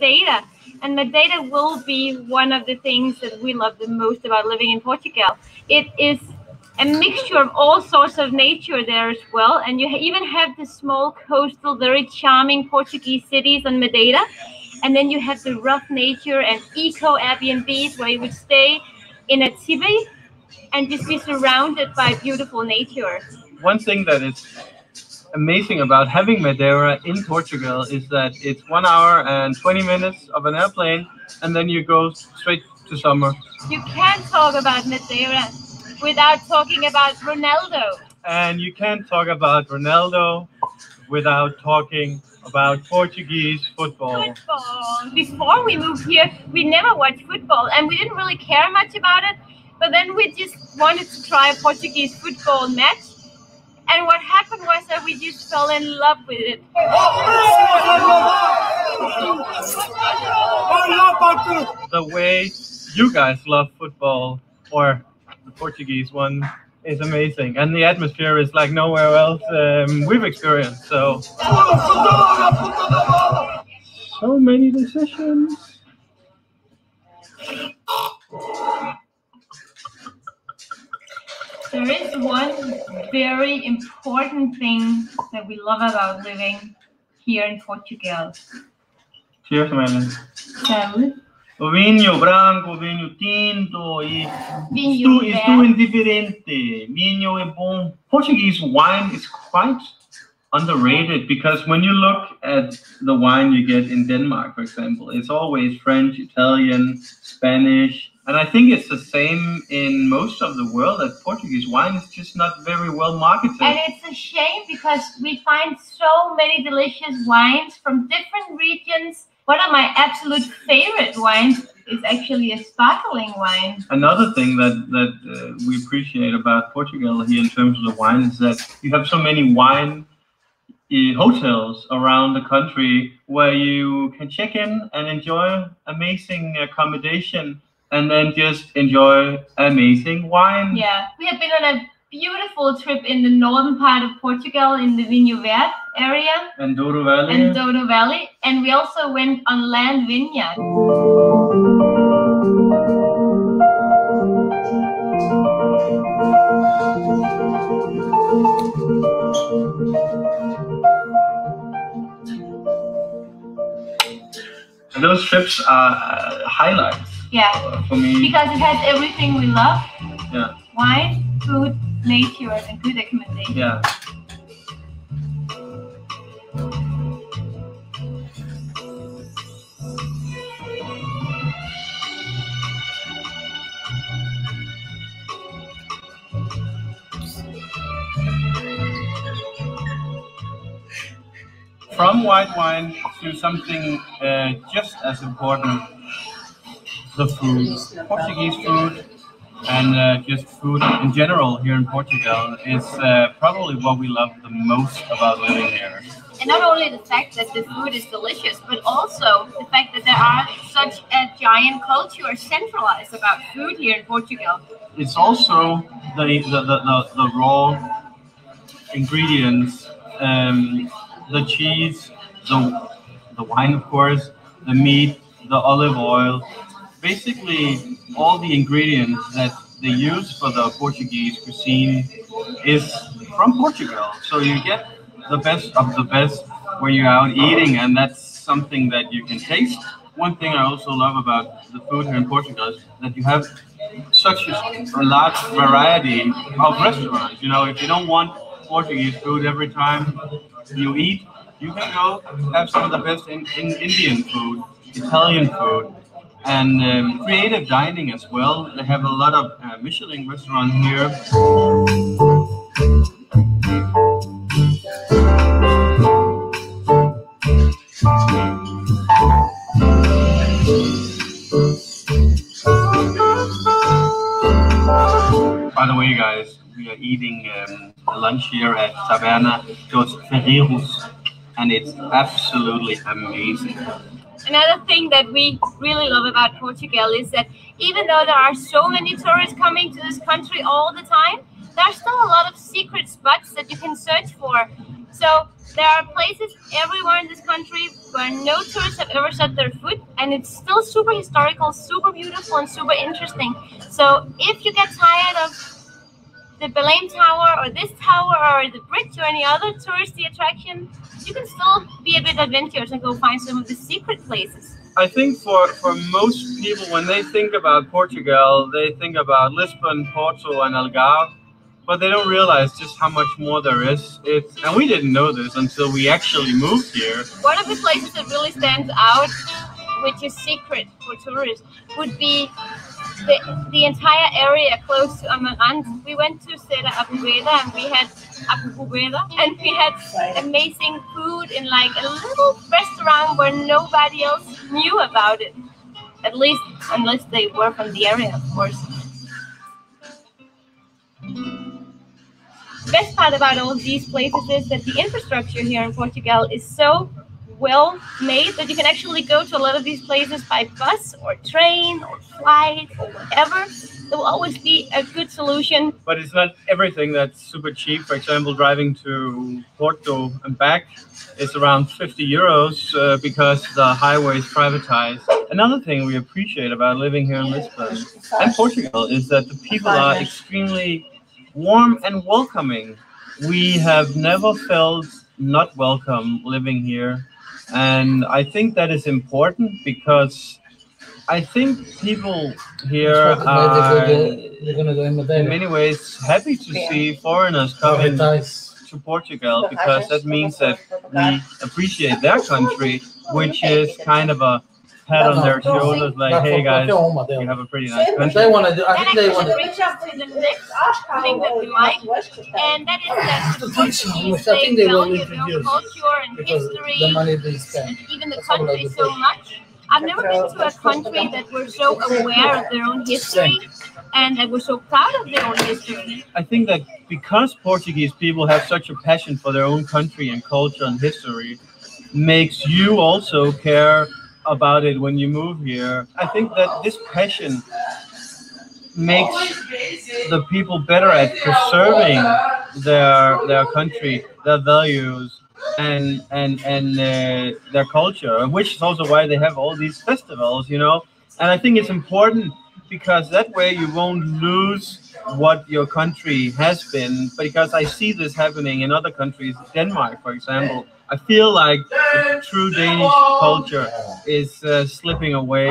Madeira. And Madeira will be one of the things that we love the most about living in Portugal. It is a mixture of all sorts of nature there as well. And you even have the small coastal, very charming Portuguese cities on Madeira. And then you have the rough nature and eco Airbnbs where you would stay in a tibi and just be surrounded by beautiful nature. One thing that is amazing about having Madeira in Portugal is that it's 1 hour and 20 minutes of an airplane, and then you go straight to summer. You can't talk about Madeira without talking about Ronaldo. And you can't talk about Ronaldo without talking about Portuguese football. Before we moved here, we never watched football, and we didn't really care much about it. But then we just wanted to try a Portuguese football match. And what happened was that we just fell in love with it. The way you guys love football, or the Portuguese one, is amazing. And the atmosphere is like nowhere else we've experienced. So many decisions. There is one very important thing that we love about living here in Portugal. Cheers, Melanie. Salud. O vinho branco, vinho tinto, Vinho isto indiferente. Vinho é bom. Portuguese wine is quite underrated because when you look at the wine you get in Denmark, for example, it's always French, Italian, Spanish. And I think it's the same in most of the world, that Portuguese wine is just not very well marketed. And it's a shame because we find so many delicious wines from different regions. One of my absolute favorite wines is actually a sparkling wine. Another thing that we appreciate about Portugal here in terms of the wine is that you have so many wine hotels around the country where you can check in and enjoy amazing accommodation and then just enjoy amazing wine. Yeah, we have been on a beautiful trip in the northern part of Portugal in the Vinho Verde area. And Douro Valley. And we also went on land vineyard. And those trips are highlights. Yeah, for me. Because it has everything we love. Yeah. Wine, food, nature, and good accommodation. Yeah. From white wine to something just as important, the food. Portuguese food and just food in general here in Portugal is probably what we love the most about living here. And not only the fact that the food is delicious, but also the fact that there are such a giant culture centralized about food here in Portugal. It's also the raw ingredients, the cheese, the wine, of course, the meat, the olive oil. Basically, all the ingredients that they use for the Portuguese cuisine is from Portugal. So you get the best of the best when you're out eating, and that's something that you can taste. One thing I also love about the food here in Portugal is that you have such a large variety of restaurants. You know, if you don't want Portuguese food every time you eat, you can go have some of the best in Indian food, Italian food, and creative dining as well. They have a lot of Michelin restaurants here. By the way, guys, we are eating lunch here at Taverna dos Ferreiros, and it's absolutely amazing. Another thing that we really love about Portugal is that even though there are so many tourists coming to this country all the time, there are still a lot of secret spots that you can search for So there are places everywhere in this country where no tourists have ever set their foot, and it's still super historical, super beautiful, and super interesting. So if you get tired of the Belém Tower or this tower or the bridge or any other touristy attraction, you can still be a bit adventurous and go find some of the secret places. I think for most people, when they think about Portugal, they think about Lisbon, Porto, and Algarve, but they don't realize just how much more there is. And we didn't know this until we actually moved here. One of the places that really stands out, which is secret for tourists, would be the entire area close to Amarante. We went to Serra Abueda and we had and we had amazing food in like a little restaurant where nobody else knew about it. At least unless they were from the area, of course. The best part about all of these places is that the infrastructure here in Portugal is so well made that you can actually go to a lot of these places by bus or train or flight or whatever. There will always be a good solution. But it's not everything that's super cheap. For example, driving to Porto and back is around 50 euros because the highway is privatized. Another thing we appreciate about living here in Lisbon and Portugal is that the people are extremely warm and welcoming. We have never felt not welcome living here. And I think that is important because I think people here are in many ways happy to see foreigners coming to Portugal because that means that we appreciate their country, which is kind of a pat on their shoulders, like, hey guys, you have a pretty nice country. They want to do. I think they want to reach us to the next thing that we like, and that is that the Portuguese they value their own culture and history, and even the country so much. I've never been to a country that were so aware of their own history and that were so proud of their own history. I think that because Portuguese people have such a passion for their own country and culture and history, makes you also care about it when you move here. I think that this passion makes the people better at preserving their country, their values, and their culture, which is also why they have all these festivals, you know. And I think it's important because that way you won't lose what your country has been. Because I see this happening in other countries, Denmark, for example. I feel like the true Danish culture is slipping away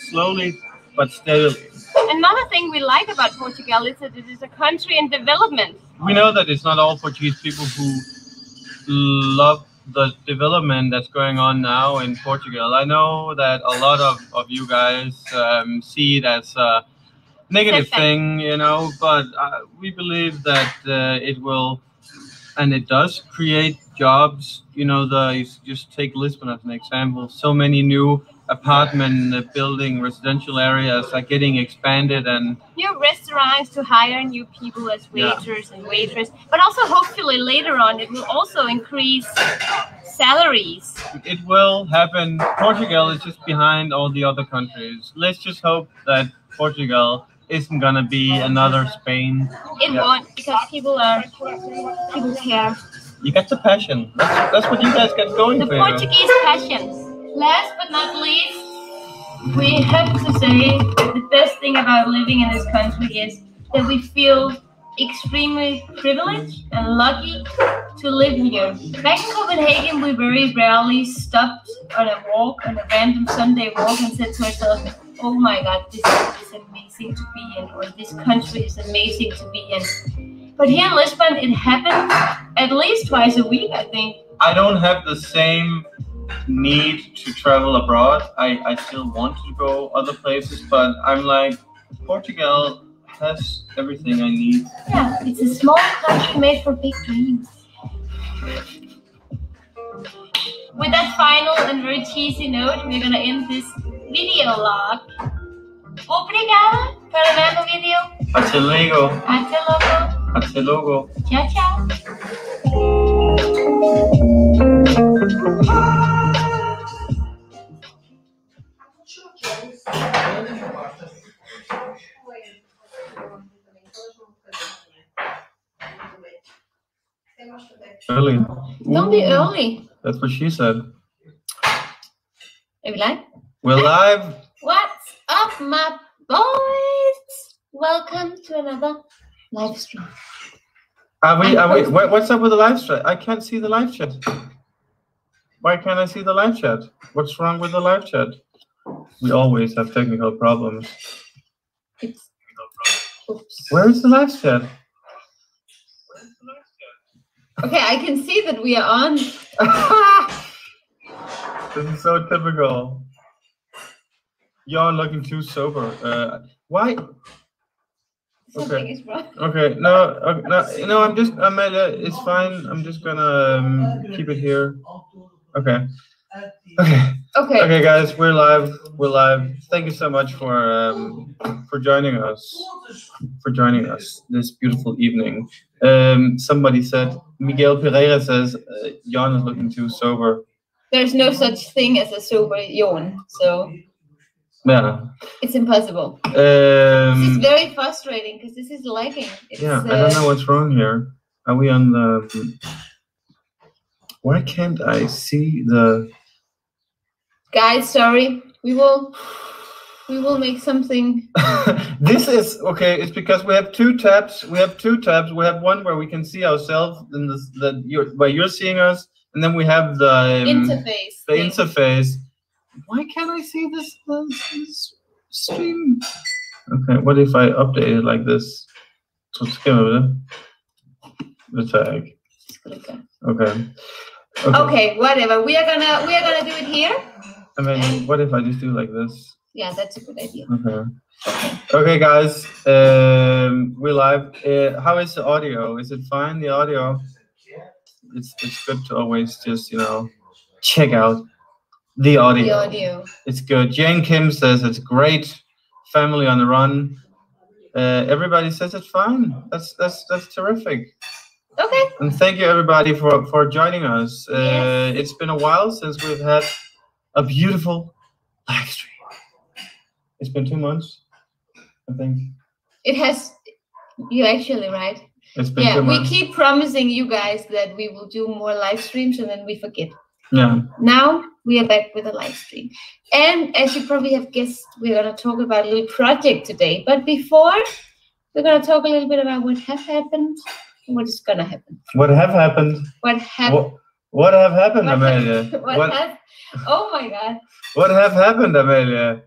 slowly but steadily. Another thing we like about Portugal is that it is a country in development. We know that it's not all Portuguese people who love the development that's going on now in Portugal. I know that a lot of you guys see it as a negative thing, you know, but we believe that it will, and it does create jobs. You know, just take Lisbon as an example. So many new apartment building residential areas are getting expanded, and new restaurants to hire new people as waiters and waitress, but also hopefully later on it will also increase salaries. It will happen. Portugal is just behind all the other countries. Let's just hope that Portugal isn't gonna be another Spain. It won't, because people care. You got the passion. That's what you guys got going for. The Portuguese passion. Last but not least, we have to say the best thing about living in this country is that we feel extremely privileged and lucky to live here. Back in Copenhagen, we very rarely stopped on a random Sunday walk and said to ourselves, oh my God, this is amazing to be in, or this country is amazing to be in. But here in Lisbon, it happens at least twice a week, I think. I don't have the same need to travel abroad. I still want to go other places, but I'm like, Portugal has everything I need. Yeah, it's a small country made for big dreams. With that final and very cheesy note, we're gonna end this video log. Obrigada para ver o vídeo. Até logo. Até logo. Até logo. Tchau, tchau. Early. Don't be Ooh, early. That's what she said. Are we live? We're live. What's up, my boys? Welcome to another live stream. Are we? What's up with the live chat? I can't see the live chat. Why can't I see the live chat? What's wrong with the live chat? We always have technical problems. Oops. Where is the live chat? Okay, I can see that we are on. This is so typical. You're looking too sober. Why? Something is wrong. Okay. No. No. It's fine. I'm just gonna keep it here. Okay. Okay, guys, we're live. Thank you so much for joining us. This beautiful evening. Somebody said, Miguel Pereira says, Jan is looking too sober. There's no such thing as a sober yawn, so yeah, it's impossible. This is very frustrating because this is lagging. I don't know what's wrong here. Are we on the? Why can't I see the? Guys, sorry. We will make something. This is okay. It's because we have two tabs. We have one where we can see ourselves in where you're seeing us, and then we have the interface. The interface. Why can't I see this stream? Okay. What if I update it like this? The tag. Okay. Okay. Whatever. We are gonna do it here. I mean, what if I just do like this? Yeah, that's a good idea. Okay, guys, we're live. How is the audio? Is it fine? The audio? It's good to always just check out the audio. The audio. It's good. Jane Kim says it's great. Family on the run. Everybody says it's fine. That's terrific. Okay. And thank you everybody for joining us. Yes. It's been a while since we've had a beautiful live stream. It's been 2 months, I think. It has. You're actually right. It's been 2 months. We keep promising you guys that we will do more live streams and then we forget. Yeah. Now we are back with a live stream. And as you probably have guessed, we're going to talk about a little project today. But before, we're going to talk a little bit about what have happened and what is going to happen. What have happened? What have happened, Amelia? Oh my God. What have happened, Amelia?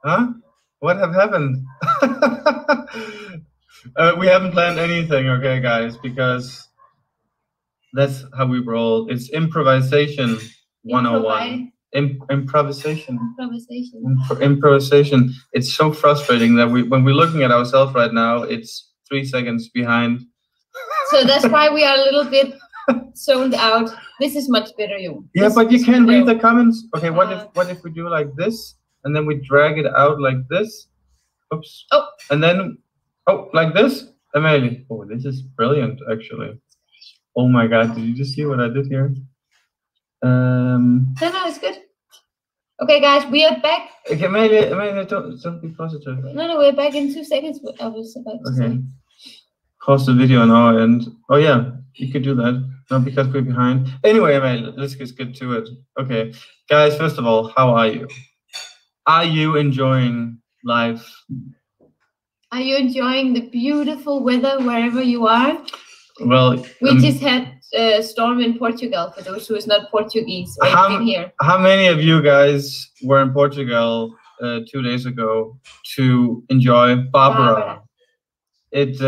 Huh? What have happened? We haven't planned anything, okay, guys, because that's how we roll. It's improvisation 101. Improvisation. It's so frustrating that when we're looking at ourselves right now, it's 3 seconds behind. So that's why we are a little bit zoned out. This is much better, you. Yeah, but you can't read the comments. Okay, what if we do like this and then we drag it out like this? Oops. Oh. And then like this, Amelia. Oh, this is brilliant, actually. Oh my God! Did you just see what I did here? No, it's good. Okay, guys, we are back. Okay, Amelia, don't be positive. No, we're back in 2 seconds. I was about to say. Pause the video on our end. Oh yeah, you could do that. No, because we're behind. Anyway, Amelia, let's just get to it. Okay, guys. First of all, how are you? Are you enjoying life? Are you enjoying the beautiful weather wherever you are? Well, we just had a storm in Portugal. For those who is not Portuguese or have been here. How many of you guys were in Portugal 2 days ago to enjoy Barbara? It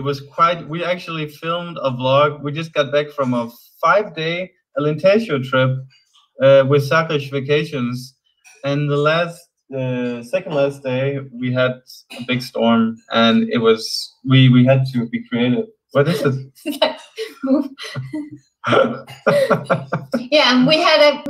was quite. We actually filmed a vlog. We just got back from a 5-day Alentejo trip with Sagres Vacations, and the second last day we had a big storm, and it was we had to be creative. What is it? Move. Yeah, we had a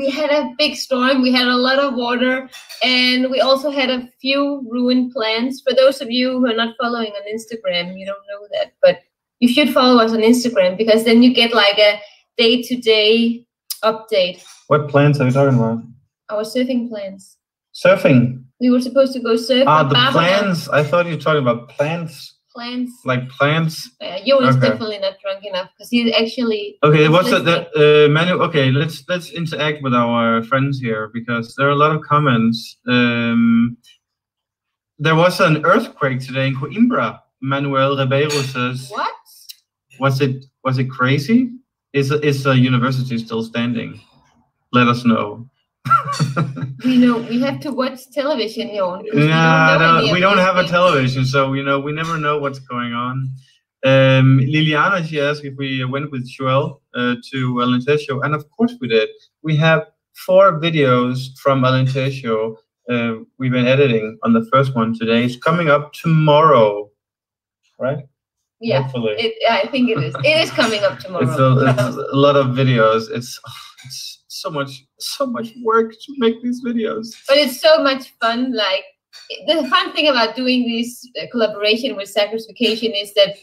big storm. We had a lot of water, and we also had a few ruined plants. For those of you who are not following on Instagram, you don't know that, but you should follow us on Instagram because then you get like a day-to-day update. What plants are you talking about? Our surfing plans. Surfing. We were supposed to go surfing. The plans. I thought you were talking about plants. Plants. Like plants? Yo is Okay. definitely not drunk enough because he's actually. Okay, what's listening. the Manu? Okay, let's interact with our friends here because there are a lot of comments. There was an earthquake today in Coimbra. Manuel Ribeiro says. What? Was it crazy? Is the university still standing? Let us know. We have to watch television, Jon. We don't have a television, so we never know what's going on. Liliana, she asked if we went with Joel to Alentejo, and of course we did. We have 4 videos from Alentejo. We've been editing on the first one today. It's coming up tomorrow, right? Yeah, hopefully. I think it is. It is coming up tomorrow. It's a lot of videos. It's so much work to make these videos. But it's so much fun. Like the fun thing about doing this collaboration with Sacrification is that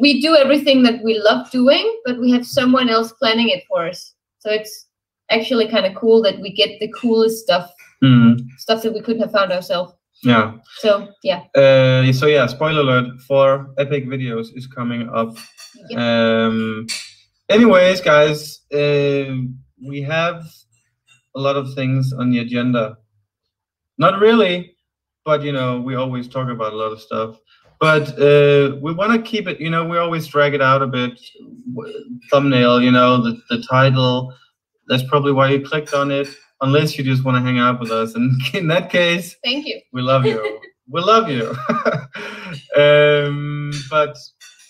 we do everything that we love doing, but we have someone else planning it for us. So it's actually kind of cool that we get the coolest stuff, stuff that we couldn't have found ourselves. Yeah. So yeah. Spoiler alert: 4 epic videos is coming up. Yep. Anyways, guys, we have a lot of things on the agenda. Not really, but we always talk about a lot of stuff. But we want to keep it. We always drag it out a bit. Thumbnail, the title. That's probably why you clicked on it. Unless you just want to hang out with us, and in that case, thank you. We love you. We love you. But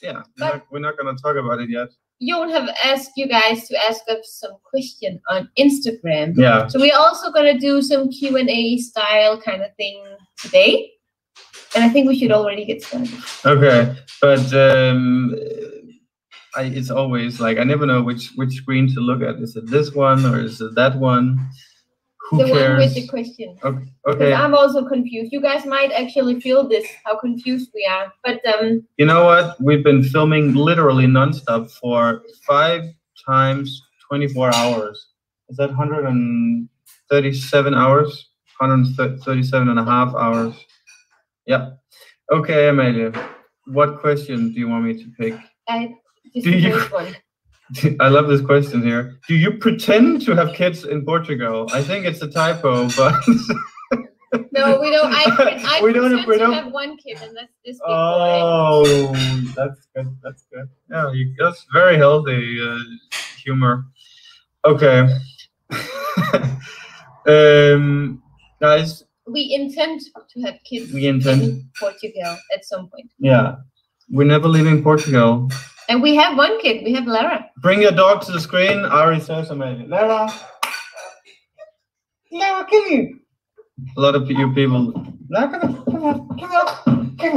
yeah, we're not going to talk about it yet. Jon have asked you guys to ask us some question on Instagram. Yeah. So we're also going to do some Q&A style kind of thing today, and I think we should already get started. Okay, but it's always like I never know which screen to look at. Is it this one or is it that one? Who cares? One with the question. Okay. Because I'm also confused. You guys might actually feel this, how confused we are. But you know what? We've been filming literally nonstop for 5 times 24 hours. Is that 137 hours? 137 and a half hours. Yeah. Okay, Amelia. What question do you want me to pick? I love this question here. Do you pretend to have kids in Portugal? I think it's a typo, but no, we don't. I pretend to have one kid, and that's this big boy. That's good. That's good. Yeah, that's very healthy humor. Okay, guys. We intend to have kids in Portugal at some point. Yeah, we're never leaving Portugal. And we have one kid. We have Lara. Bring your dog to the screen. Ari says amazing. Lara, come here. A lot of you people. Lara, come here.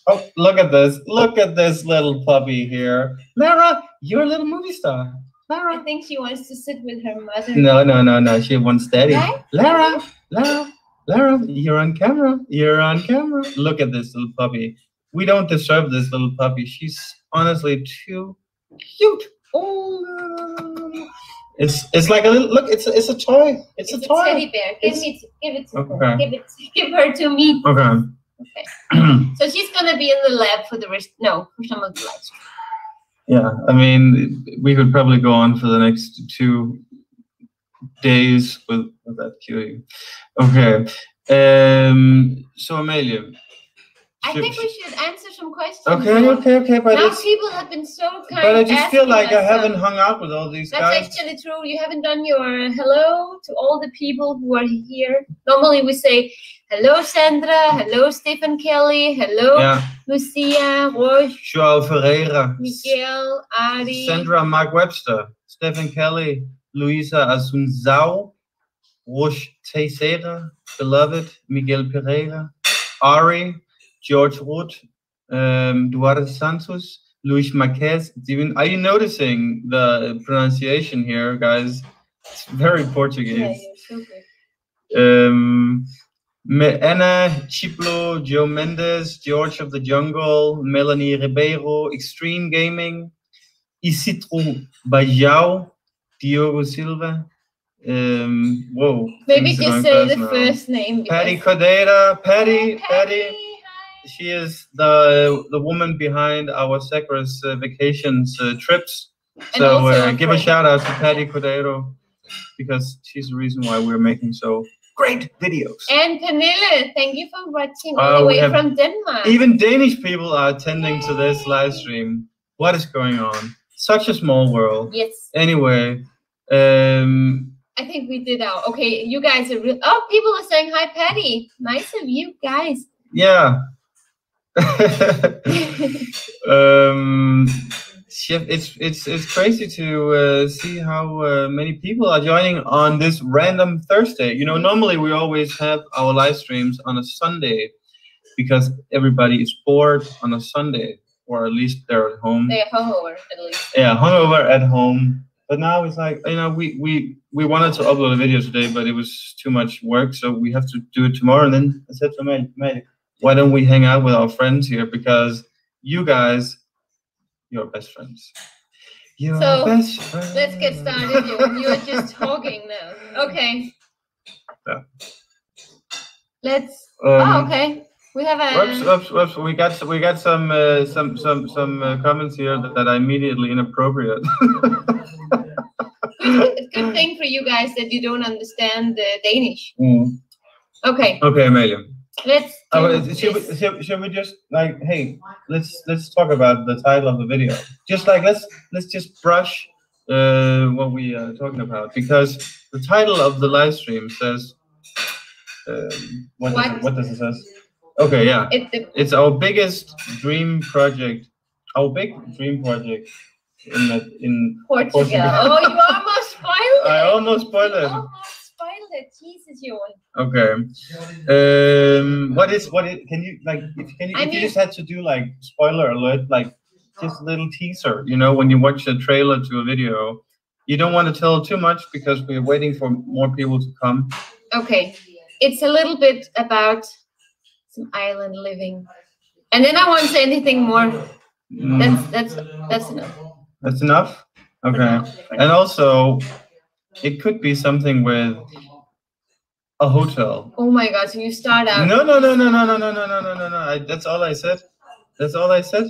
Oh, look at this. Look at this little puppy here. Lara, you're a little movie star. Lara. I think she wants to sit with her mother. No. She wants daddy. Right? Lara, you're on camera. You're on camera. Look at this little puppy. We don't deserve this little puppy. She's honestly too cute. Oh, it's like a little look. It's a toy. It's a toy. Teddy bear. Give it to her. Give her to me. Okay. So she's gonna be in the lab for for some of the lives. Yeah, I mean, we could probably go on for the next 2 days with that cutie. Okay. So Amelia. I think we should answer some questions. Okay. But now people have been so kind. But I just feel like I haven't hung out with all these guys. That's actually true. You haven't done your hello to all the people who are here. Normally we say hello Sandra, hello Stephen Kelly, hello Lucia, Roche, Joao Ferreira, Miguel, Ari, Sandra, Mark Webster, Stephen Kelly, Luisa Asunzao, Roche Teixeira, Beloved, Miguel Pereira, Ari, George Roth, Duarte Santos, Luis Marquez. Are you noticing the pronunciation here, guys? It's very Portuguese. Yeah, you're so good. Anna Chiplo, Joe Mendes, George of the Jungle, Melanie Ribeiro, Extreme Gaming, Isidro Bajau, Diogo Silva, Whoa. Maybe things are just going say fast the now. first name. Patty because- Cordera. Patty. Hi. She is the woman behind our Sacras vacations trips. And So also a give a friend. shout out to Patty Cordero because she's the reason why we're making so great videos. And Pernille, thank you for watching all Oh, the we way have- from Denmark. Even Danish people are attending to this live stream. What is going on? Such a small world. Yes, Anyway, I think we did our. Okay, you guys are real. Oh, people are saying hi, Patty. Nice of you guys. yeah. It's crazy to see how many people are joining on this random Thursday. You know, normally we always have our live streams on a Sunday because everybody is bored on a Sunday, or at least they're at home. They're hungover at least. Yeah, hungover at home. But now it's like, you know, we wanted to upload a video today, but it was too much work, so we have to do it tomorrow. And then I said to Mate, why don't we hang out with our friends here? Because you guys, you're best friends. You're So, best friends. Let's get started. You're just talking now. Okay. Yeah. Let's. Oh, okay. We have a. Whoops. We got some comments here that are immediately inappropriate. Good thing for you guys that you don't understand Danish. Okay, Okay, Amelia. let's. do Should this. should we just like, hey, let's talk about the title of the video. Just like let's just brush what we are talking about, because the title of the live stream says what does it say? Okay, yeah. It's our biggest dream project. Our big dream project in Portugal. Oh, you almost spoiled it. I almost spoiled it. Almost spoiled it. Jesus, Johan. Okay. What is can you like if you just had to do like spoiler alert, like just a little teaser, you know, when you watch a trailer to a video, you don't want to tell too much because we're waiting for more people to come. Okay, it's a little bit about some island living, and then I won't say anything more. That's enough. That's enough? Okay. now. And also it could be something with a hotel. Oh my God! So you start out. No. That's all I said. That's all I said.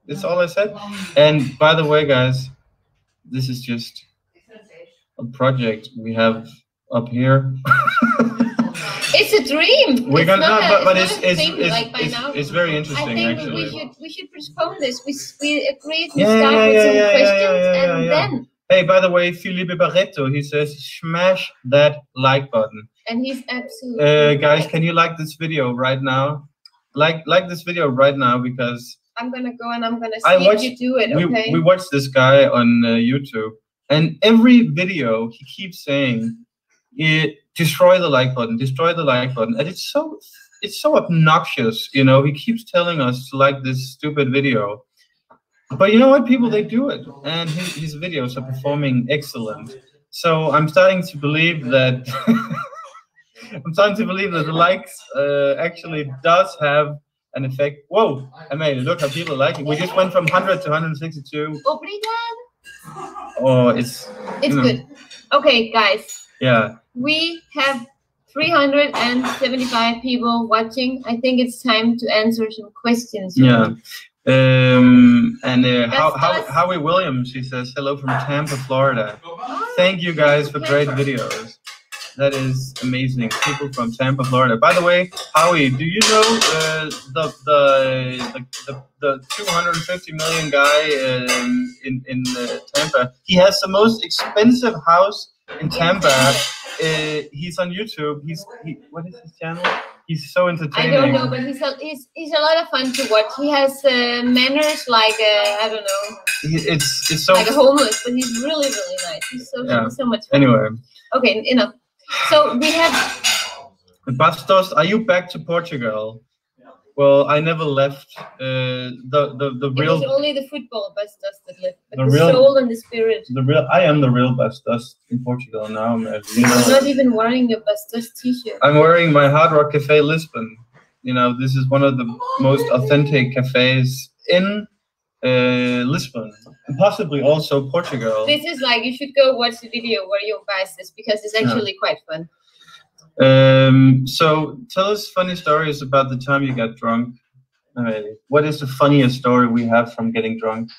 That's all I said. And by the way, guys, this is just a project we have up here. It's a dream. We're It's gonna, not no, but not a thing, like by now. it's very I interesting think actually. we should postpone this. We agreed we Yeah, start yeah, with yeah, some yeah, questions yeah, and yeah. then Hey, by the way, Felipe Barreto, he says, smash that like button. and he's absolutely Guys, right. can you like this video right now? Like this video right now, because I'm gonna go and I'm gonna I see watched- if you do it. Okay. we watched this guy on YouTube, and every video he keeps saying, destroy the like button, destroy the like button. And it's so obnoxious, you know. He keeps telling us to like this stupid video. But you know what, people, they do it, and his videos are performing excellent. So I'm starting to believe that the likes actually does have an effect. Whoa, I made it. Look how people are liking. We just went from 100 to 162. Obrigado. Oh, it's It's know. good. Okay, guys. yeah. We have 375 people watching. I think it's time to answer some questions. Yeah. And That's us. Howie Williams, he says, hello from Tampa, Florida. Thank you guys for great videos. That is amazing. People from Tampa, Florida. By the way, Howie, do you know the 250 million guy in Tampa? He has the most expensive house in Tampa. He's on YouTube. What is his channel? He's so I entertaining. don't know, but he's a lot of fun to watch. He has manners like I don't know, It's so. like a homeless, but he's really nice. He's so much fun. Anyway, Okay, enough. So we have. Bastos, are you back to Portugal? Well, I never left. The It real. was only the football Bastos that lived, but The the real- soul and the spirit. I am the real Bastos in Portugal now. Man. You He's know, not even wearing a Bastos t-shirt. I'm wearing my Hard Rock Cafe Lisbon. You know, this is one of the most authentic cafes in Lisbon, and possibly also Portugal. This is like, you should go watch the video where you buys this, because it's actually quite fun. So tell us funny stories about the time you got drunk. What is the funniest story we have from getting drunk?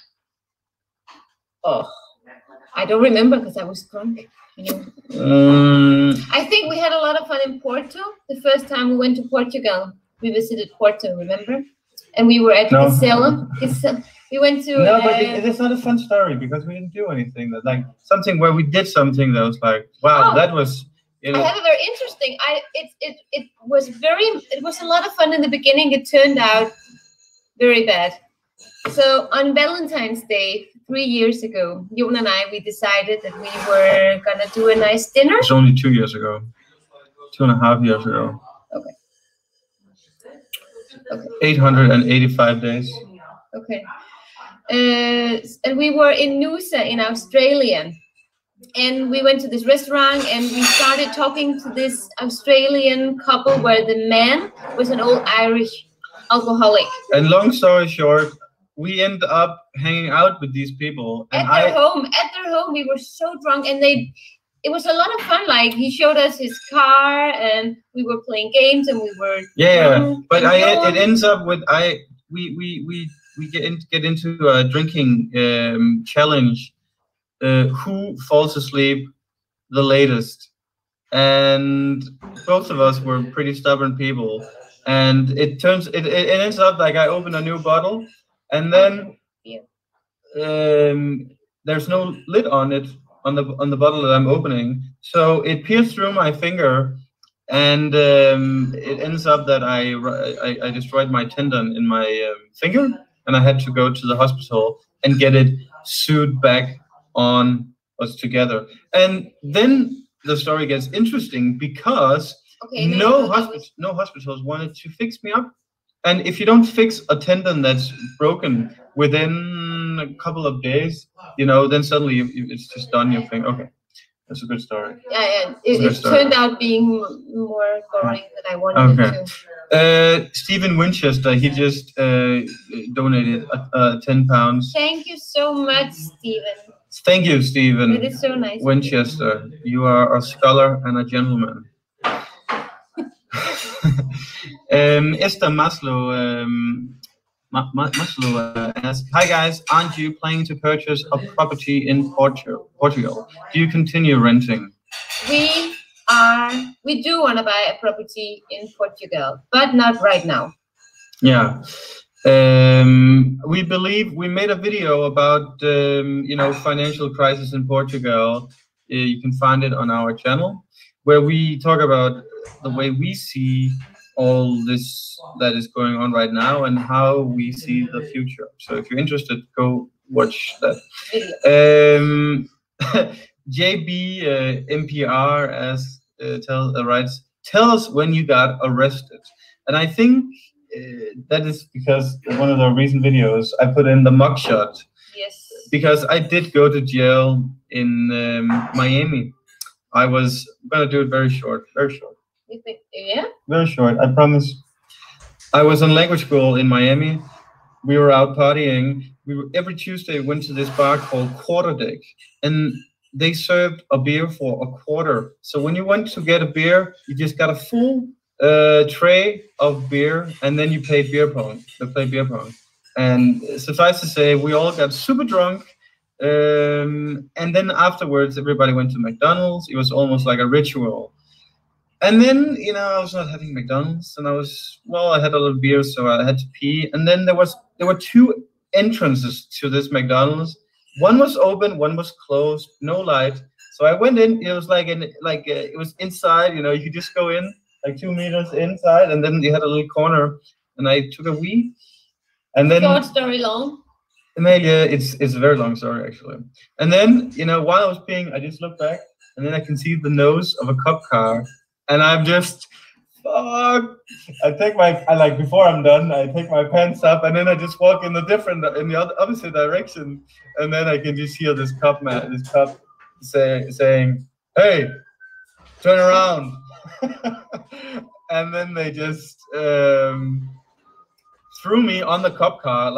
Oh, I don't remember because I was drunk. I think we had a lot of fun in Porto. The first time we went to Portugal, we visited Porto, remember? And we were at Castelo. We went to. No, but it's not a fun story because we didn't do anything. Like something where we did something that was like, wow, that was. You know. I had a very interesting. It was a lot of fun in the beginning. It turned out very bad. So on Valentine's Day 3 years ago, Jon and I, we decided that we were gonna do a nice dinner. It's only 2 years ago, 2.5 years ago. Okay. 885 days. Okay. And we were in Noosa in Australia. And we went to this restaurant and we started talking to this Australian couple where the man was an old Irish alcoholic. And long story short, we ended up hanging out with these people. And at their home, we were so drunk, and it was a lot of fun. Like, he showed us his car and we were playing games and we were but it ends up with we get into a drinking challenge. Who falls asleep the latest? And both of us were pretty stubborn people, and it ends up like I open a new bottle, and then there's no lid on it on the bottle that I'm opening, so it pierced through my finger, and it ends up that I destroyed my tendon in my finger, and I had to go to the hospital and get it sewed back on us together. And then the story gets interesting because no hospitals wanted to fix me up. And if you don't fix a tendon that's broken within a couple of days, then suddenly it's just done. You think, okay, that's a good story. Yeah, it turned out being more boring than I wanted it to. Stephen Winchester, he just donated £10. Thank you so much, Stephen. Thank you, Stephen. It is so nice. Winchester, you are a scholar and a gentleman. Esther Maslow asks, hi guys, aren't you planning to purchase a property in Portugal? Do you continue renting? We do want to buy a property in Portugal, but not right now. Yeah. We believe we made a video about financial crisis in Portugal. You can find it on our channel, where we talk about the way we see all this that is going on right now and how we see the future. So if you're interested, go watch that. JB MPR writes, tell us when you got arrested. And I think that is because one of the recent videos I put in the mugshot. Yes. Because I did go to jail in Miami. I was gonna do it very short. You think, yeah? Very short, I promise. I was in language school in Miami. We were out partying. Every Tuesday went to this bar called Quarter Deck, and they served a beer for a quarter. So when you went to get a beer, you just got a full tray of beer, and then you played beer pong. And suffice to say, we all got super drunk. And then afterwards, everybody went to McDonald's. It was almost like a ritual. And then, I was not having McDonald's, and I had a little beer, so I had to pee. And then there were two entrances to this McDonald's. One was open, one was closed, no light. So I went in. It was it was inside. You could just go in like 2 meters inside, and then you had a little corner. And I took a wee. And then short story long. Amelia, it's a very long story actually. And then while I was peeing, I just looked back, and then I can see the nose of a cop car. And I'm just, fuck. Before I'm done, I take my pants up, and then I just walk in the opposite direction, and then I can just hear this cop saying, "Hey, turn around." And then they just threw me on the cop car,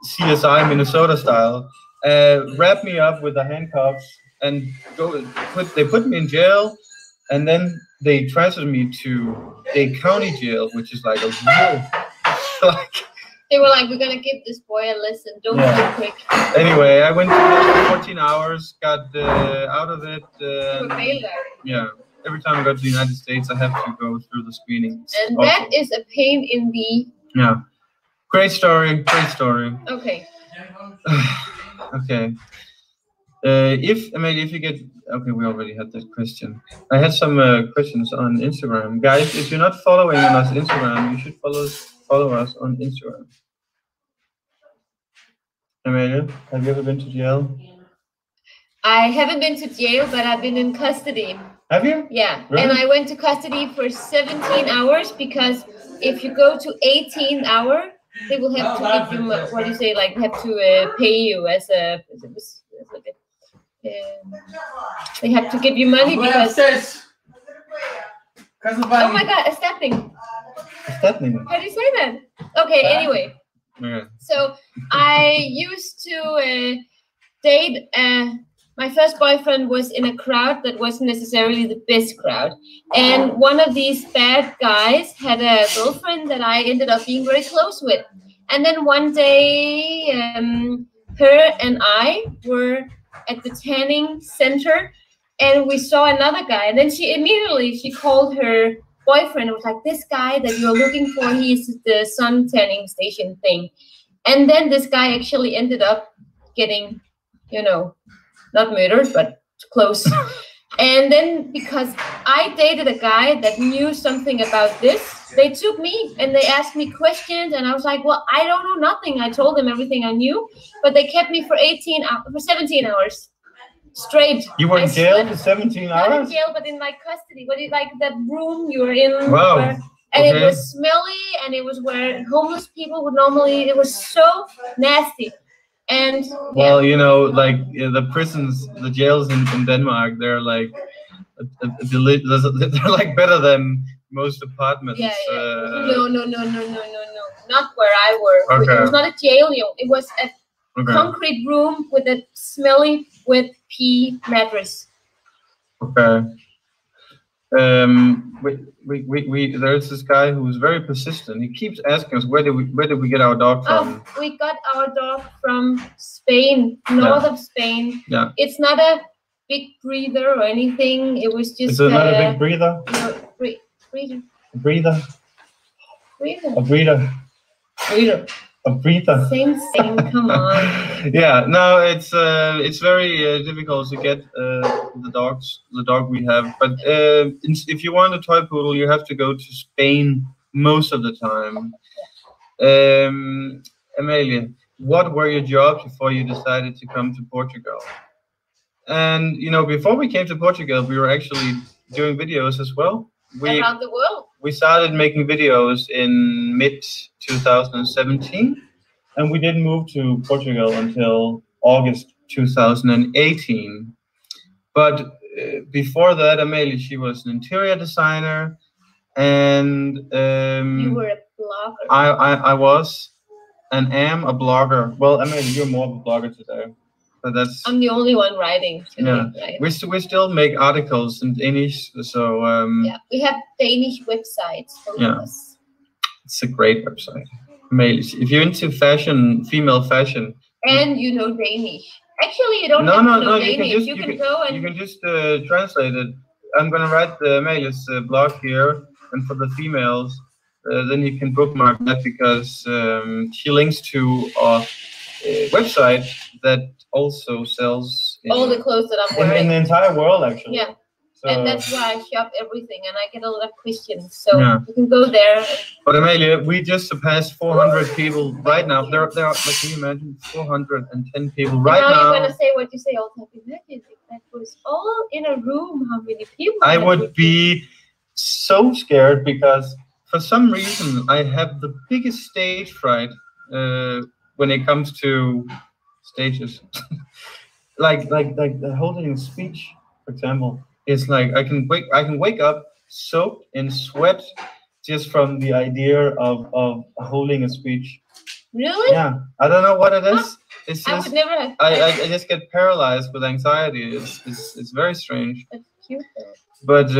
CSI Minnesota style, wrap me up with the handcuffs and they put me in jail, and then they transferred me to Dade County Jail, which is like a real like. They were like, we're gonna give this boy a lesson. Don't do it quick. Anyway, I went to jail for 14 hours, got out of it. You were bailed out. Yeah. Every time I go to the United States, I have to go through the screening. And that is a pain in the... Yeah. Great story. Great story. Okay. Okay. If you get... Okay, we already had that question. I had some questions on Instagram. Guys, if you're not following on us Instagram, you should follow us on Instagram. Amelia, have you ever been to jail? I haven't been to jail, but I've been in custody. Have you? Yeah. Really? And I went to custody for 17 hours because if you go to 18 hours, they will have to give you, what do you say, like have to pay you as a... they have to give you money because... Oh my God, a stabbing. A stabbing? How do you say that? Okay, anyway. Yeah. So I used to date... my first boyfriend was in a crowd that wasn't necessarily the best crowd. And one of these bad guys had a girlfriend that I ended up being very close with. And then one day, her and I were at the tanning center and we saw another guy. And then she called her boyfriend and was like, this guy that you're looking for, he's the sun tanning station thing. And then this guy actually ended up getting, not murdered, but close. And then because I dated a guy that knew something about this, they took me and they asked me questions, and I was like, well, I don't know nothing. I told them everything I knew, but they kept me for 17 hours straight. You were in jail for 17 hours? Not in jail, but in like custody. What is like that room you were in? Wow. And it was smelly, and it was where homeless people would normally. It was so nasty. And well, like the prisons, the jails in Denmark, they're like they're like better than most apartments. Yeah. No. Not where I were. Okay. It was not a jail. It was a concrete room with a smelly with pea mattress. Okay. There's this guy who's very persistent. He keeps asking us where did we get our dog from? We got our dog from Spain, north of Spain. Yeah. It's not a big breather or anything. It was just. Is it not a big breather? No, breather. Breather. Breather. A breather. Breather. A breather. Same thing. Come on. Yeah. No, it's very difficult to get the dog we have. But if you want a toy poodle, you have to go to Spain most of the time. Amelia, what were your jobs before you decided to come to Portugal? And before we came to Portugal, we were actually doing videos as well. Around the world. We started making videos in mid-2017, and we didn't move to Portugal until August 2018. But before that, Amelia, she was an interior designer, and you were a blogger. I was and am a blogger. Well, Amelia, you're more of a blogger today. But I'm the only one writing today. Yeah, right? we still make articles in Danish, so yeah, we have Danish websites. Us. It's a great website. If you're into fashion, female fashion, and you know Danish. Actually, you don't have to know Danish. You can just translate it. I'm gonna write Amelia's blog here, and for the females, then you can bookmark that because she links to a website that also sells all the clothes that I'm wearing in the entire world, actually. Yeah, so, and that's why I shop everything, and I get a lot of questions, so you can go there. But Amelia, we just surpassed 400 people right now. There are, can you imagine, 410 people right now. Now you're gonna say what you say all the time. Imagine if that was all in a room. How many people? I would be so scared because for some reason I have the biggest stage fright when it comes to stages. like holding a speech, for example, it's like I can wake up soaked in sweat just from the idea of holding a speech. Really? Yeah, I don't know what it is. It's I just would never have. I just get paralyzed with anxiety. It's very strange. That's cute. Though. But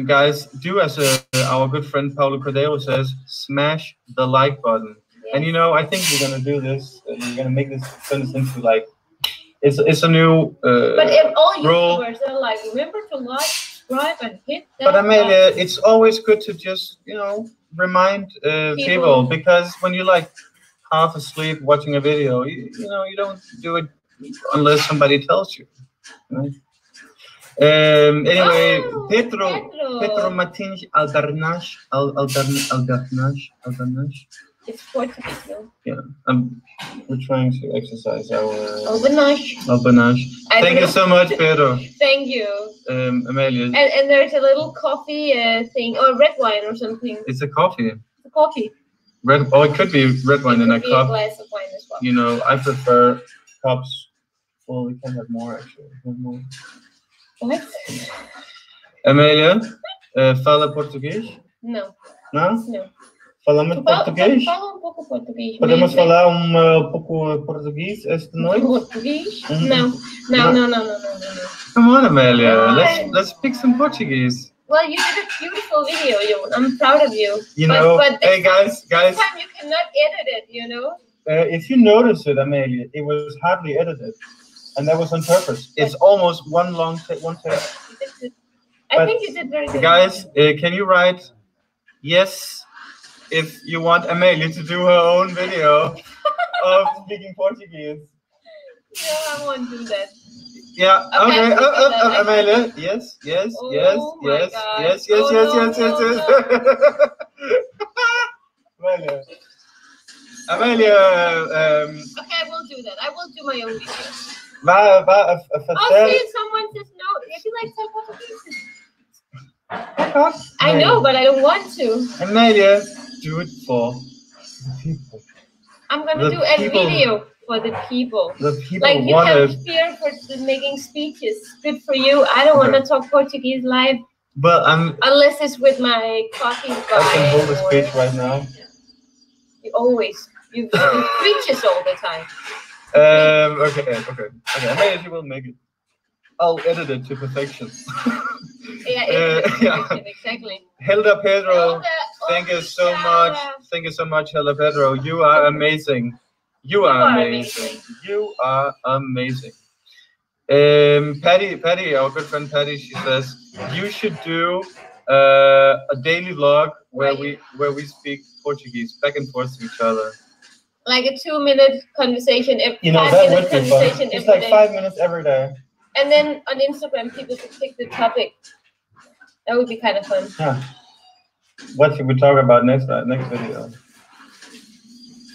guys, do as our good friend Paulo Cordeiro says, smash the like button. Yes. And you know, I think we're gonna do this. We're gonna make this turn this into like it's a new But if all rule. YouTubers are like, remember to like, subscribe, and hit that. But Amelia, button. it's always good to just remind people, because when you're like half asleep watching a video, you don't do it unless somebody tells you. Right? Anyway, Pedro Martins Aldarnach. It's Portuguese, no? Yeah, we're trying to exercise our Albanach. Thank you so much, Pedro. Thank you. Amelia. And there's a little coffee thing, or red wine or something. It's a coffee. It's a coffee. It could be red wine in a cup. A glass of wine as well. You know, I prefer cups. Well, we can have more actually. More. What? Amelia, fala português? No. Não? No. Falamos português? Fala pouco português. Podemos falar pouco português esta noite? Português? No. Come on, Amelia. Let's speak some Portuguese. Well, you did a beautiful video, Jon. I'm proud of you. But hey guys. This time you cannot edit it, you know? If you notice it, Amelia, it was hardly edited. And that was on purpose. It's almost one take. I think you did very good. Guys, can you write yes if you want Amelia to do her own video of speaking Portuguese? No, I won't do that. Yeah. Okay. Amelia. Yes. Amelia. Okay, I will do that. I will do my own video. I'll see if someone says no. If you like some Portuguese. I know, but I don't want to. Amelia, do it for the people. I'm gonna do a video for the people. The people like you have fear for making speeches. Good for you. I don't want to talk Portuguese live. But unless it's with my coffee guy. I can hold a speech right now. You preaches all the time. Okay. Amelia, you will make it. I'll edit it to perfection. Exactly. Hilda Pedro, thank you so much. Thank you so much, Hilda Pedro. You are amazing. You are amazing. Patty, our good friend Patty, she says you should do a daily vlog where we speak Portuguese back and forth to each other. Like a 2-minute conversation. That would be fun. It's like 5 minutes every day. And then on Instagram, people could pick the topic. That would be kind of fun. Yeah. What should we talk about next video?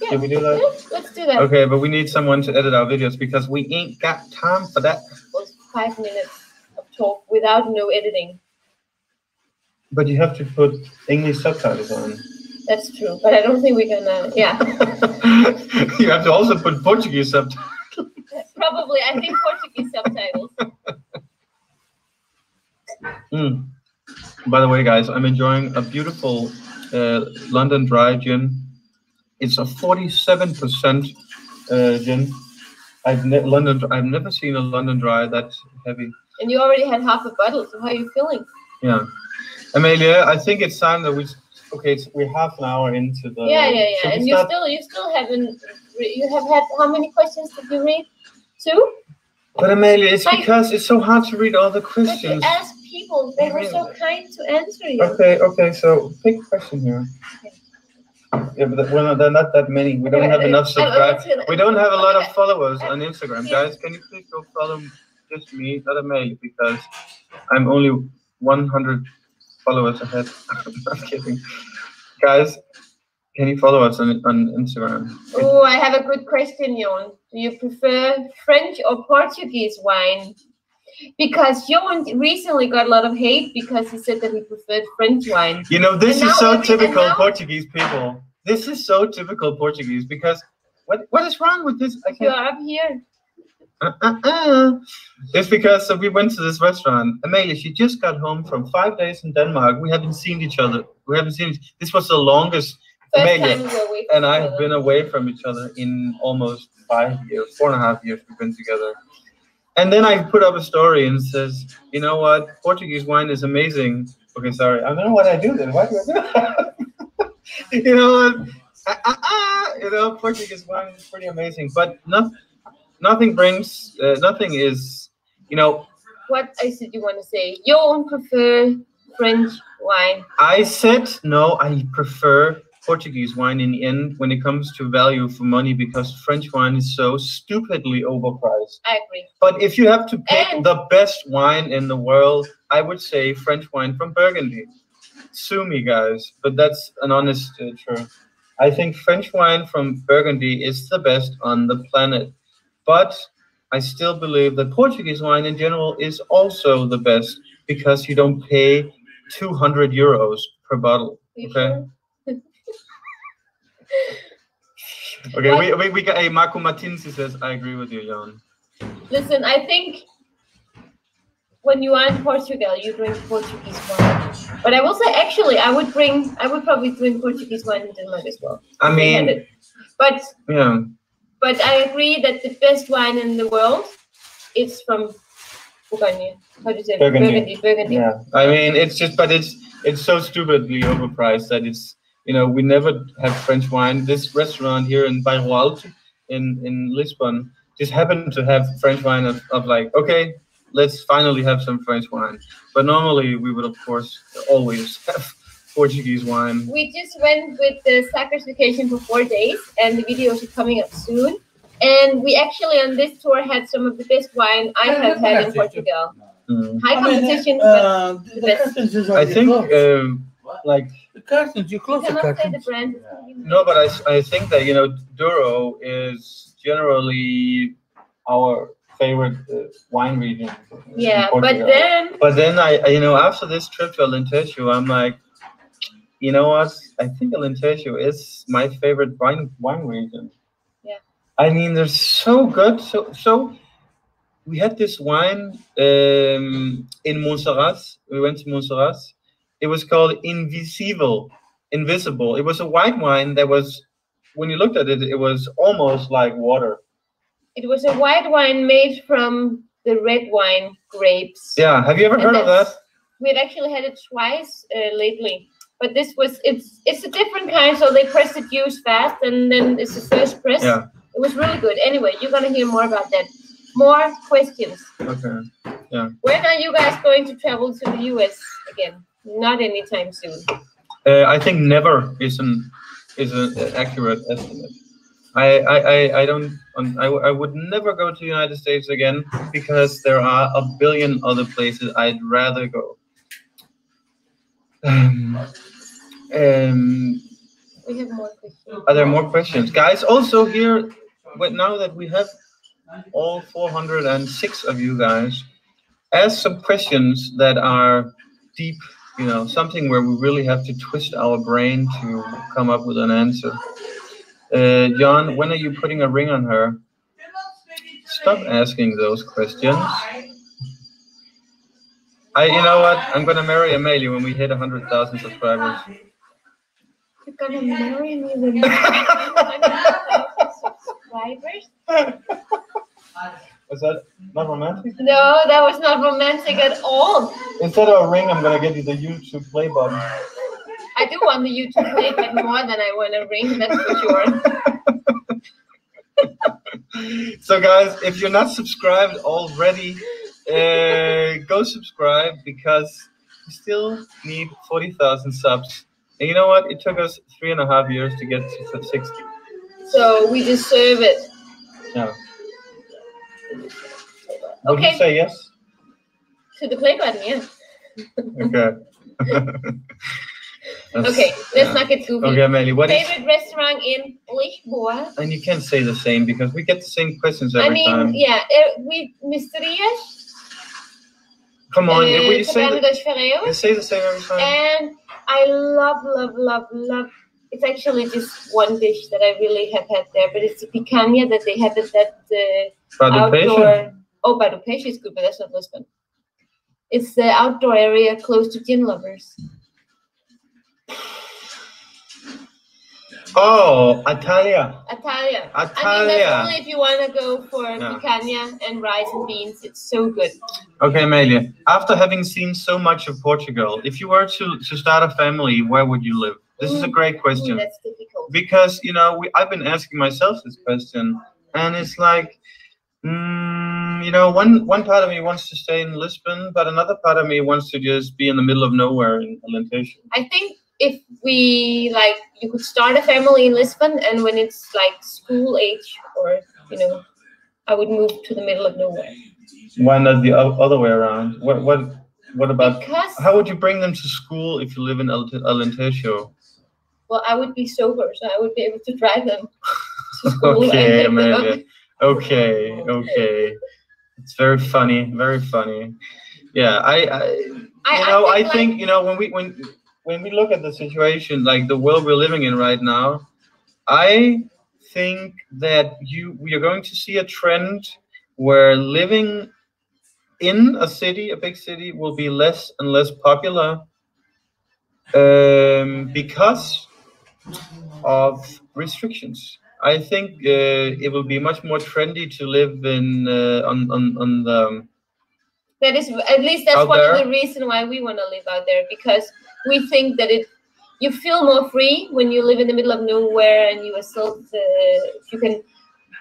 Yeah. Should we do that? Yeah, let's do that. Okay, but we need someone to edit our videos because we ain't got time for that. Well, 5 minutes of talk without no editing. But you have to put English subtitles on. That's true, but I don't think we're gonna. Yeah. You have to also put Portuguese subtitles. Probably, I think Portuguese subtitles. By the way, guys, I'm enjoying a beautiful London Dry gin. It's a 47% gin. I've never seen a London Dry that heavy. And you already had half a bottle, so how are you feeling? Yeah, Amelia, I think it's time that we're half an hour into the. Yeah. And you still haven't. You have had how many questions did you read? 2? But Amelia, it's because it's so hard to read all the questions. But you ask people; they were so kind to answer you. Okay. So pick a question here. Yeah, but they're not that many. We don't have enough subscribers. We don't have a lot of followers on Instagram, guys. Can you please go follow just me, not Amelia, because I'm only 100 followers ahead. I'm kidding, guys. Can you follow us on Instagram? Oh, I have a good question, Jon. Do you prefer French or Portuguese wine? Because Jon recently got a lot of hate because he said that he preferred French wine. You know, this is so typical Portuguese people. This is so typical Portuguese because what is wrong with this? You're up here. It's because we went to this restaurant. Amelia, she just got home from 5 days in Denmark. We haven't seen each other. This was the longest First Amelia, time we were away from and each I've other. been away from each other in almost 5 years, 4.5 years we've been together. And then I put up a story and says, you know what, Portuguese wine is amazing. Okay, sorry, I don't know what I do then. Why do I do that? You know what? You know, Portuguese wine is pretty amazing, but nothing brings, nothing is, you know. What else did you want to say? You don't prefer French wine. I said no, I prefer Portuguese wine in the end when it comes to value for money because French wine is so stupidly overpriced. I agree. But if you have to pick And- the best wine in the world, I would say French wine from Burgundy. Sue me, guys, but that's an honest truth. I think French wine from Burgundy is the best on the planet. But I still believe that Portuguese wine in general is also the best because you don't pay 200 euros per bottle. You Okay. sure? Okay. We got a Marco Martins who says, I agree with you, Jan. Listen, I think when you are in Portugal, you drink Portuguese wine. But I will say, actually, I would probably drink Portuguese wine in Denmark as well. I if they had mean, it. But yeah. But I agree that the best wine in the world is from Bourgogne. How do you say it? Burgundy. Burgundy. Yeah. I mean, it's just, but it's so stupidly overpriced that it's, you know, we never have French wine. This restaurant here in Bairro Alto in Lisbon just happened to have French wine of like, okay, let's finally have some French wine. But normally we would, of course, always have Portuguese wine. We just went with the Sacres vacation for 4 days, and the videos are coming up soon. And we actually on this tour had some of the best wine I have had in Portugal. High competition, but the best. I think, like the curtains, you close You the cannot say curtains. the brand. no, but I think that, you know, Douro is generally our favorite wine region. in Yeah, but Portugal. then I you know, after this trip to Alentejo, I'm like, you know what? I think Alentejo is my favorite wine region. Yeah. I mean, they're so good. So we had this wine in Montserrat. We went to Montserrat. It was called Invisible. It was a white wine that was, when you looked at it, it was almost like water. it was a white wine made from the red wine grapes. Yeah. Have you ever heard of that? We had actually had it twice lately. But this was, it's a different kind, so they press the juice fast, and then it's the first press. Yeah. It was really good. Anyway, you're going to hear more about that. More questions. Okay. Yeah. When are you guys going to travel to the US again? Not anytime soon. I think never is an accurate estimate. I would never go to the United States again because there are a billion other places I'd rather go. We have more questions. Are there more questions, guys? Also here, now that we have all 406 of you guys, ask some questions that are deep. You know, something where we really have to twist our brain to come up with an answer. John, when are you putting a ring on her? Stop asking those questions. You know what? I'm gonna marry Amelia when we hit 100,000 subscribers. You're gonna marry me when you have 100,000 subscribers? Was that not romantic? No, that was not romantic at all. Instead of a ring, I'm gonna get you the YouTube play button. I do want the YouTube play button more than I want a ring, that's for sure. So guys, if you're not subscribed already, go subscribe because we still need 40,000 subs. And you know what? It took us 3.5 years to get to 60. So we deserve it. Yeah. Would Okay. you say yes? To the play button, yeah. Okay. Okay, let's not get goofy. Okay, Amelie, what is... Favorite restaurant in Lisboa? And you can't say the same because we get the same questions every time. Yeah, we Misterias. Come on, will you say Taberna dos Ferreiros. you say the same every time? And I love. It's actually just one dish that I really have had there, but it's the picanha that they have at that outdoor. Oh, Bado Peixe is good, but that's not Lisbon. It's the outdoor area close to gin lovers. Oh, Italia. Italia. I mean, Italia. that's only if you want to go for Yeah. picanha and rice and beans. It's so good. Okay, Amelia. After having seen so much of Portugal, if you were to start a family, where would you live? This is a great question. That's difficult. Because, you know, I've been asking myself this question, and it's like, you know, one part of me wants to stay in Lisbon, but another part of me wants to just be in the middle of nowhere in Alentejo. I think if we like, you could start a family in Lisbon, and when it's like school age, or you know, I would move to the middle of nowhere. Why not the other way around? What about? Because How would you bring them to school if you live in Alentejo? well, I would be sober, so I would be able to drive them to school. Okay, and pick them up. Amelia. Okay. It's very funny, very funny. Yeah, I think you know when we look at the situation, like the world we're living in right now, I think that we are going to see a trend where living in a city, a big city, will be less and less popular because of restrictions. I think it will be much more trendy to live in on the. That is, at least that's Out one there? of the reasons why we want to live out there, because we think that you feel more free when you live in the middle of nowhere, and you can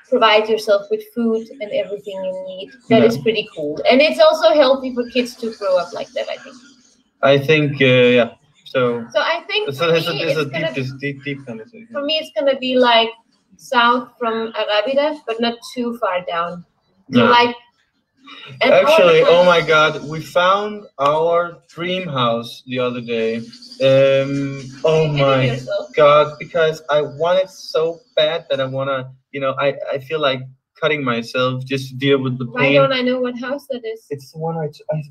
provide yourself with food and everything you need. That is pretty cool, and it's also healthy for kids to grow up like that, I think. I think yeah. So I think so there's a deep conversation. for me, it's gonna be like south from Arabida, but not too far down. So Yeah. like. Actually, oh my God, we found our dream house the other day. Oh my God, because I want it so bad that I wanna, you know, I feel like cutting myself just to deal with the pain. Why don't I know what house that is? It's the one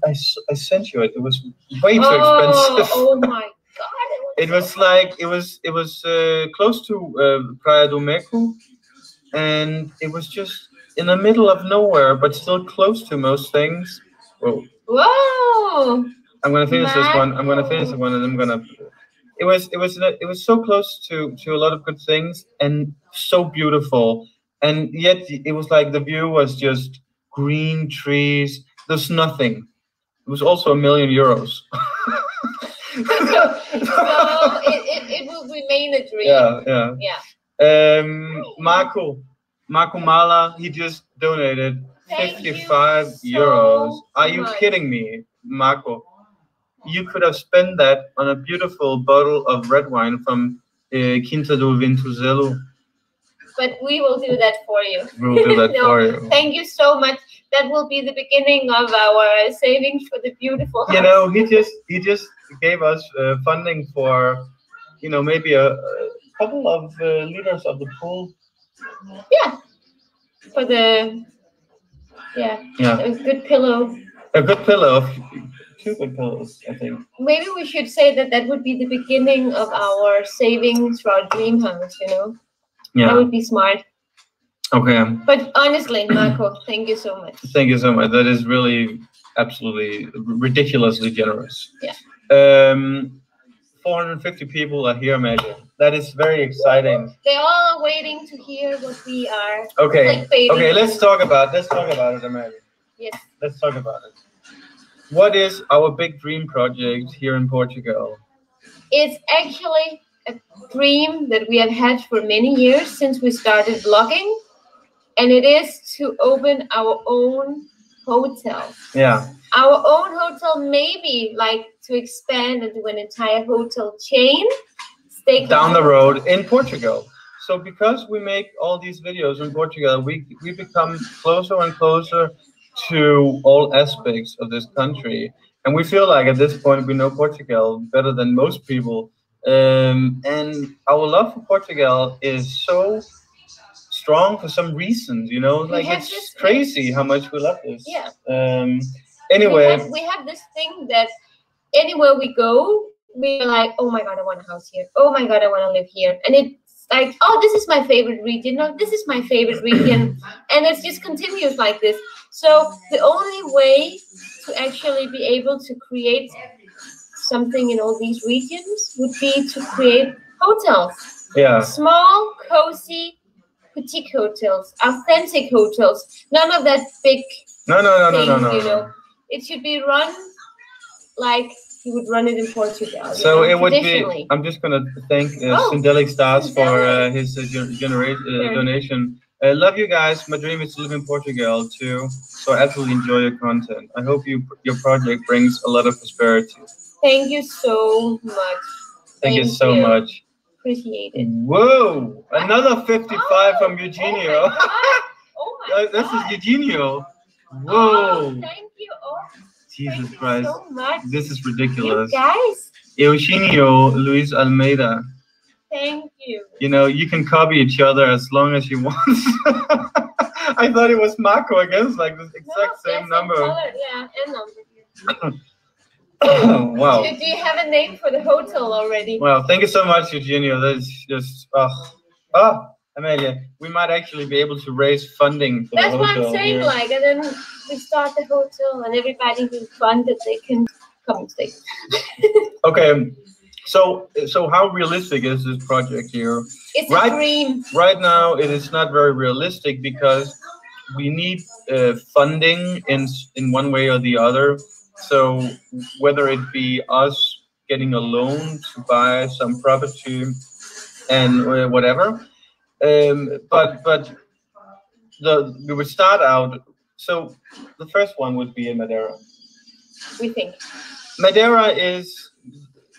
I sent you it. It was way too expensive. Oh my God! It was like it was close to Praia do Meco, and it was just in the middle of nowhere, but still close to most things. Whoa! I'm gonna finish this one. I'm gonna finish this one, and I'm gonna. It was so close to a lot of good things, and so beautiful, and yet it was like the view was just green trees. There's nothing. It was also €1,000,000. So it will remain a dream. Yeah. Marco Mala, he just donated 55 euros. Are you kidding me, Marco? You could have spent that on a beautiful bottle of red wine from Quinta do Ventuzelo. But we will do that for you. We will do that for you. Thank you so much. That will be the beginning of our savings for the beautiful house. You know, he just gave us funding for, you know, maybe a couple of liters of the pool. Yeah. For a good pillow. A good pillow. 2 good pillows, I think. Maybe we should say that would be the beginning of our savings for our dream house, you know? Yeah. That would be smart. Okay. But honestly, Marco, thank you so much. Thank you so much. That is really absolutely ridiculously generous. Yeah. 450 people are here, Megan. That is very exciting. They all are waiting to hear what we are. Okay. Okay, let's talk about it, Megan. Yes. Let's talk about it. What is our big dream project here in Portugal? It's actually a dream that we have had for many years since we started vlogging, and it is to open our own hotel. Yeah. Our own hotel, maybe like to expand into an entire hotel chain. Down the road in Portugal. So because we make all these videos in Portugal, we become closer and closer to all aspects of this country, and we feel like at this point we know Portugal better than most people, and our love for Portugal is so strong for some reasons, you know, like it's crazy how much we love this. Yeah. Anyway, we have this thing that anywhere we go, we're like, oh my God, I want a house here. Oh my God, I want to live here. And it's like, oh, this is my favorite region. No, this is my favorite region. And it just continues like this. So the only way to actually be able to create something in all these regions would be to create hotels. Yeah. Small, cozy, boutique hotels, authentic hotels. None of that big No. thing, you know. It should be run like you would run it in Portugal. So it would be. traditionally. I'm just gonna thank Oh, Syndelic Stars for Syndelic. his Sure. donation. Love you guys. My dream is to live in Portugal too. So I absolutely enjoy your content. I hope your project brings a lot of prosperity. Thank you so much. Thank you so much. Appreciate it. Whoa! Another 55 from Eugenio. Oh my God. This is Eugenio. Whoa! Oh, thank you. Oh, Jesus thank you Christ. so much. This is You ridiculous. guys, Eugenio Luis Almeida. thank you. You know, you can copy each other as long as you want. I thought it was Marco against like this exact same number. Color, yeah, and number. Wow. Do you have a name for the hotel already? Well, thank you so much, Eugenio. That's just Amelia, we might actually be able to raise funding for That's the what hotel I'm saying, here. like, and then we start the hotel, and everybody who's funded, they can come and stay. Okay, so how realistic is this project here? It's a dream. Right now, it is not very realistic because we need funding in one way or the other. So whether it be us getting a loan to buy some property and whatever, but we would start out. So the first one would be in Madeira. We think. Madeira is,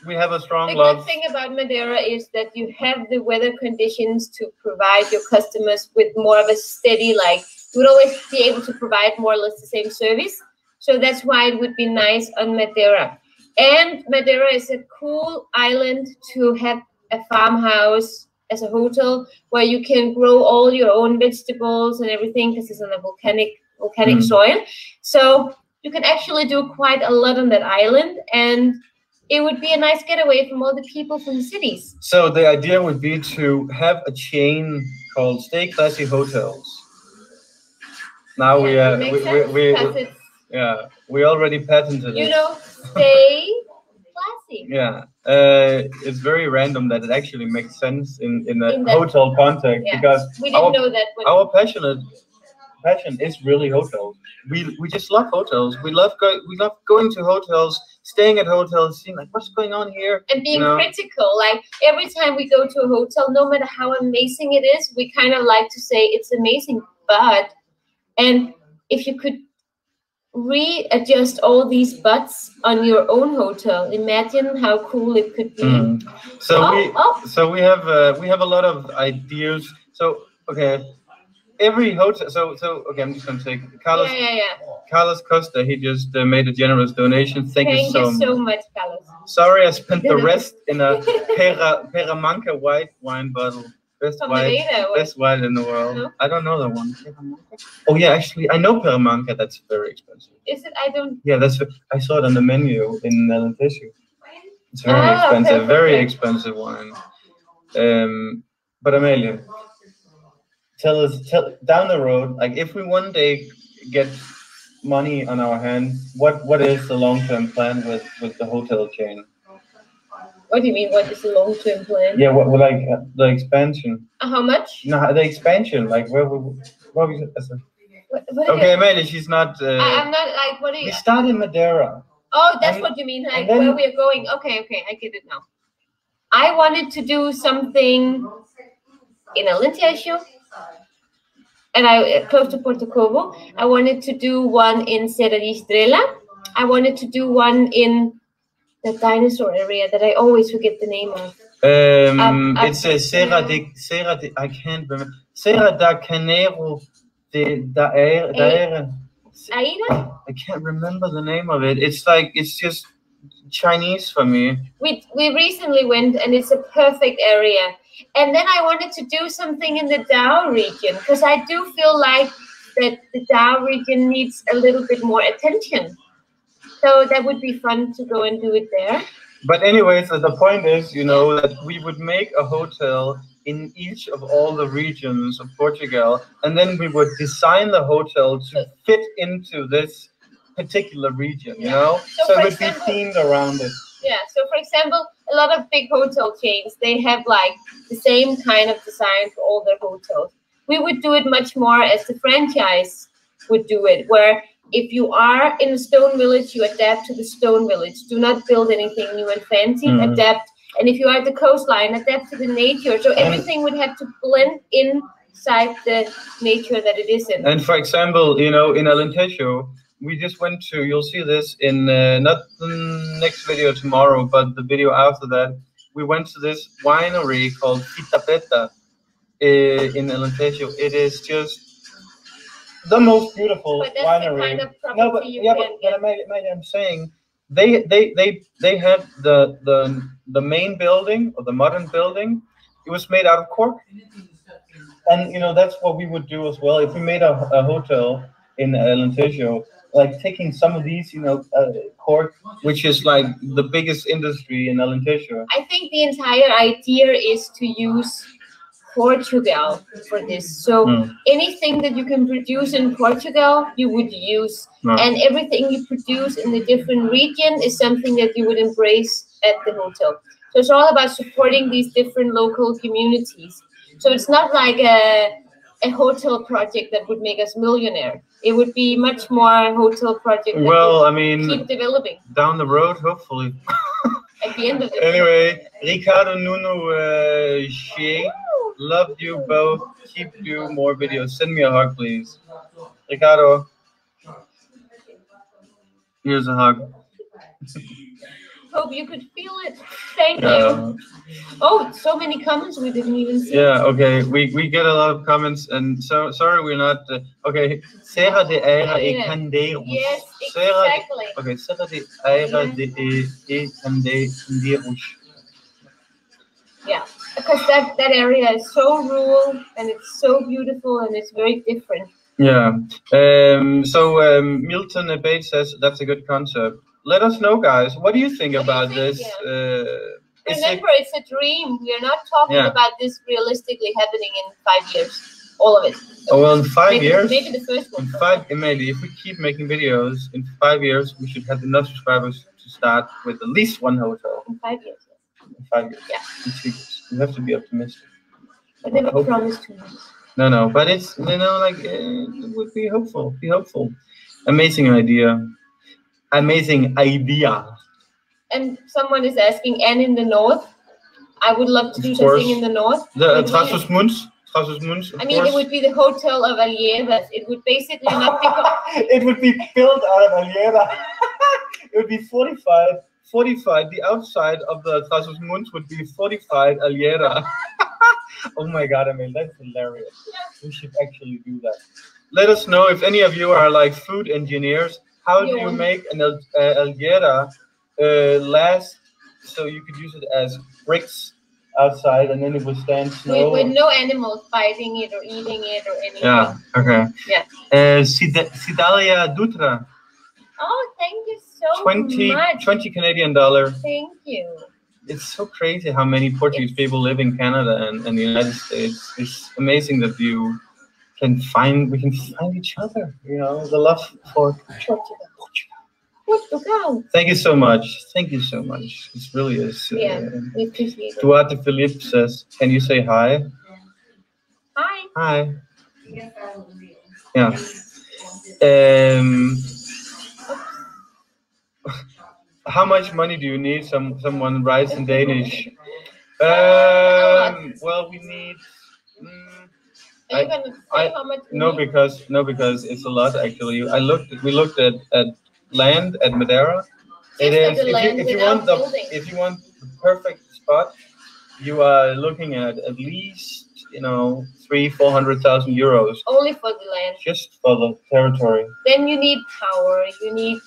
we have a strong The love. good thing about Madeira is that you have the weather conditions to provide your customers with more of a steady, like, you would always be able to provide more or less the same service. So that's why it would be nice on Madeira. And Madeira is a cool island to have a farmhouse as a hotel where you can grow all your own vegetables and everything because it's on a volcanic soil. So you can actually do quite a lot on that island, and it would be a nice getaway from all the people from the cities. So the idea would be to have a chain called Stay Classy Hotels. Now we already patented it. You know, stay classy. Yeah, it's very random that it actually makes sense in a hotel context, because we didn't know that. Our passion is really hotels. We just love hotels. We love going to hotels, staying at hotels, seeing like what's going on here, and being critical. Like every time we go to a hotel, no matter how amazing it is, we kind of like to say it's amazing, but and if you could readjust all these buts on your own hotel, imagine how cool it could be. So we have a lot of ideas. So okay. Every hotel, so okay, I'm just gonna take Carlos. Carlos Costa, he just made a generous donation. Thank you so much, Carlos. Sorry, I spent the rest in a Peramanca white wine bottle. Best wine in the world. No? I don't know that one. Oh yeah, actually, I know Peramanca. That's very expensive. Is it? I don't. Yeah, I saw it on the menu in Alentejo. It's very expensive, okay. Very expensive wine. But Amelia, tell down the road, like if we one day get money on our hand, what is the long-term plan with the hotel chain? What do you mean? What is the long-term plan? Yeah, what like the expansion? How much? No, the expansion. Like what okay, Amelia, she's not. I'm not like. What do you? We start in Madeira. Oh, that's what you mean. Like where we are going. Okay, I get it now. I wanted to do something in Alentejo, and close to Porto Covo. I wanted to do one in Serra de Estrela. I wanted to do one in the dinosaur area that I always forget the name of. It's a Serra de I can't remember. Serra da Caneiro da Aira. I can't remember the name of it. It's just Chinese for me. We recently went, and it's a perfect area. And then I wanted to do something in the Dao region, because I do feel like that the Dao region needs a little bit more attention. So that would be fun to go and do it there. But anyways, the point is, that we would make a hotel in each of all the regions of Portugal, and then we would design the hotel to fit into this particular region, So it would be themed around it. Yeah, so for example, a lot of big hotel chains, they have like the same kind of design for all their hotels. We would do it much more as the franchise would do it, where if you are in the Stone Village, you adapt to the Stone Village. Do not build anything new and fancy. Adapt. And if you are at the coastline, adapt to the nature. So everything would have to blend inside the nature that it is in. And for example, you know, in Alentejo, we just went to, you'll see this in not the next video tomorrow, but the video after that. We went to this winery called Pitapeta in Alentejo. It is just the most beautiful But that's winery. the kind of property No, but you yeah, can but I'm saying they had the main building, or the modern building. It was made out of cork, and you know that's what we would do as well if we made a hotel in Alentejo, like taking some of these, you know, cork, which is like the biggest industry in Alentejo. I think the entire idea is to use Portugal for this. So anything that you can produce in Portugal, you would use. And everything you produce in the different region is something that you would embrace at the hotel. So it's all about supporting these different local communities. So it's not like a hotel project that would make us millionaire. It would be much more a hotel project that Well, I mean, keep developing down the road, hopefully. at the end of the Anyway, Ricardo, Nuno, Shea, love you both. Keep doing more videos. Send me a hug, please. Ricardo, here's a hug. Hope you could feel it. Thank you. Oh, so many comments we didn't even see. Yeah, okay. We get a lot of comments, and so sorry we're not. Okay, Serra de Eira e Candeiros. Yes, exactly. Okay, Serra de Eira e Candeiros. Yeah, because that area is so rural and it's so beautiful and it's very different. Yeah. Milton Bates says that's a good concept. Let us know, guys. What do you think about this? Remember, it's a dream. We are not talking about this realistically happening in 5 years. All of it. Oh, well, in 5 years? Maybe the first one. Maybe if we keep making videos, in 5 years, we should have enough subscribers to start with at least one hotel. In 5 years. In 5 years. Yeah. In 2 years. You have to be optimistic. But never promise too much. No, but it's, you know, like, it would be hopeful. Be hopeful. Amazing idea. Amazing idea. And someone is asking, and in the north? I would love to do something in the north. The Trassos Munds. I mean, it would be the Hotel of Algeciras. It would basically not be... It would be built out of Algeciras. It would be fortified. The outside of the Trassos Munds would be fortified Algeciras. Oh my God, I mean, that's hilarious. We should actually do that. Let us know if any of you are like food engineers. How do you make an Algera last so you could use it as bricks outside and then it would stand snow? With no animals biting it or eating it or anything. Yeah, okay. Yeah. Cidalia Dutra. Oh, thank you so much. 20 Canadian dollar. Thank you. It's so crazy how many Portuguese people live in Canada and the United States. It's amazing that we can find each other, you know, the love for Portugal. Thank you so much. Thank you so much. It really is. Yeah, we appreciate it. Duarte Philippe says, can you say hi? Hi. Hi. Yeah. How much money do you need? Someone writes in Danish. Well, we need. Are you gonna say how much? No, because it's a lot actually. We looked at land at Madeira. It is if you want the perfect spot, you are looking at least 300,000-400,000 euros. Only for the land. Just for the territory. Then you need power. You need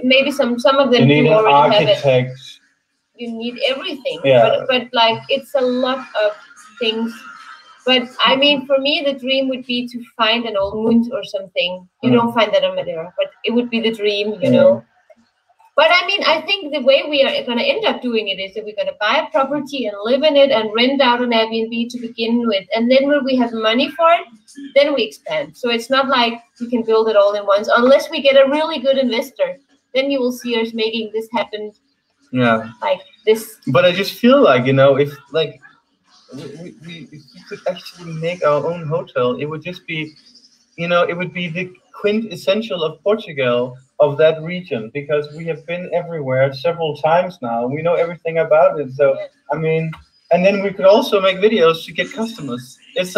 maybe some of them. You need an architect. You need everything. Yeah. But like it's a lot of things. But I mean, for me, the dream would be to find an old Mund or something. You don't find that in Madeira, but it would be the dream, you know. But I mean, I think the way we are going to end up doing it is that we're going to buy a property and live in it and rent out an Airbnb to begin with. And then when we have money for it, then we expand. So it's not like we can build it all in once, unless we get a really good investor. Then you will see us making this happen Yeah. like this. But I just feel like, you know, if like if we could actually make our own hotel, it would just be, you know, it would be the quintessential of Portugal, of that region, because we have been everywhere several times now. We know everything about it. So I mean, and then we could also make videos to get customers. It's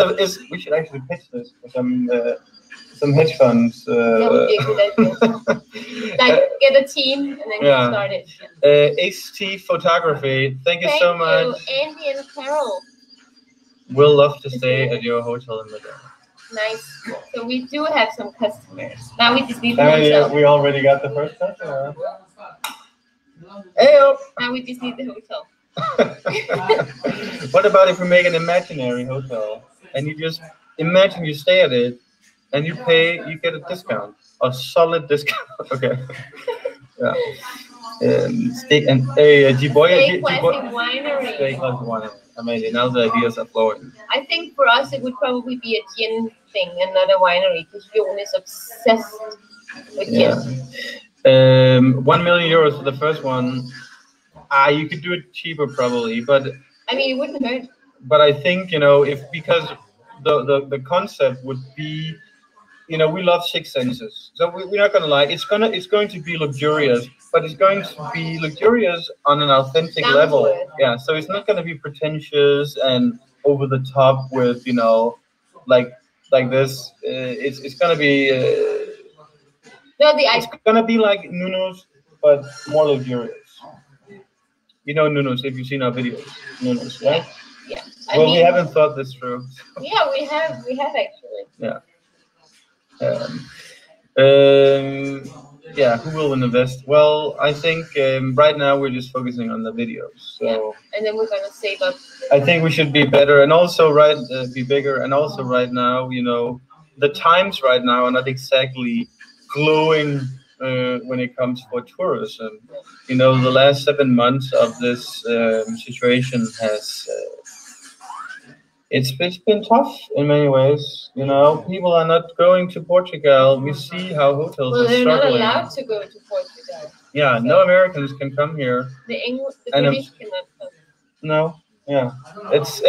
we should actually pitch this for some hedge funds. That would be a good idea. Like get a team and then Yeah. start it. HT Photography. Thank you so much. Andy and Carol. We'll love to stay at your hotel in Madrid. Nice. So we do have some customers. Now we just need the Yeah, hotel. we already got the first customer. Heyo. Now we just need the hotel. What about if we make an imaginary hotel and you just imagine you stay at it and you get a discount, a solid discount. Okay. Yeah. Stay and Jiboya. Stay Classic Winery. Stay Classic Winery. Amazing. Now the ideas are flowing. I think for us it would probably be a gin thing and not a winery, because Jon is obsessed with gin. Yeah. 1 million euros for the first one. You could do it cheaper probably, but I mean, it wouldn't hurt. But I think, you know, because the concept would be, you know, we love Six Senses, so we're not gonna lie. It's going to be luxurious, but it's going to be luxurious on an authentic level. Yeah, so it's not going to be pretentious and over the top with, you know, like this. It's going to be. It's going to be like Nuno's, but more luxurious. You know Nuno's, if you've seen our videos. Nuno's, right? Yeah. Well, we haven't thought this through. Yeah, we have actually. Yeah. Yeah, who will invest? Well, I think right now we're just focusing on the videos. So. Yeah. And then we're gonna save up. I think we should be better, and also be bigger, and also right now, you know, the times right now are not exactly glowing when it comes for tourism. You know, the last 7 months of this situation has. It's been tough in many ways. You know, people are not going to Portugal. We see how hotels are struggling. Well, they're not allowed to go to Portugal. Yeah, so no Americans can come here. The British cannot come. No, yeah, it's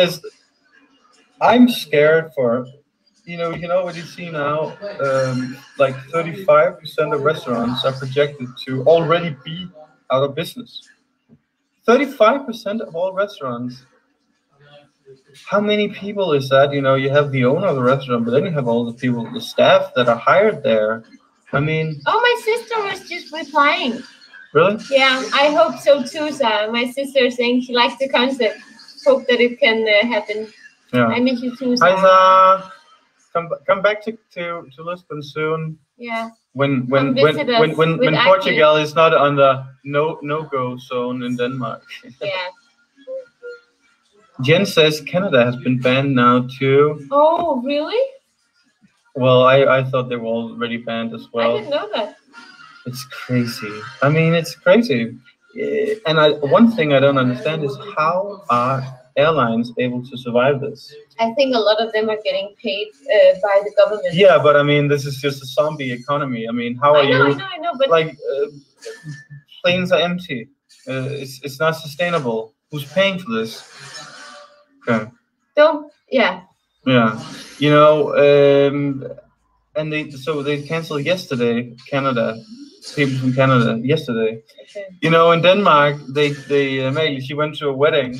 I'm scared for, you know what you see now. Like 35% of restaurants are projected to already be out of business. 35% of all restaurants. How many people is that? You know, you have the owner of the restaurant, but then you have all the people, the staff that are hired there. I mean. Oh, my sister was just replying. Really? Yeah, I hope so too, Sarah. My sister is saying she likes the concept. Hope that it can happen. Yeah. I miss you too, Sarah. Hi, Sarah. Come back to Lisbon soon. Yeah. When Portugal is not on the no-go zone in Denmark. Yeah. Jen says Canada has been banned now too. Oh, really? Well, I thought they were already banned as well. I didn't know that. It's crazy. I mean, it's crazy. And one thing I don't understand is how are airlines able to survive this? I think a lot of them are getting paid by the government. Yeah, but I mean, this is just a zombie economy. I mean, how are you? I know, but like planes are empty. It's not sustainable. Who's paying for this? Okay. Yeah. Yeah. You know, and they canceled yesterday. People from Canada yesterday. Okay. You know, in Denmark, she went to a wedding,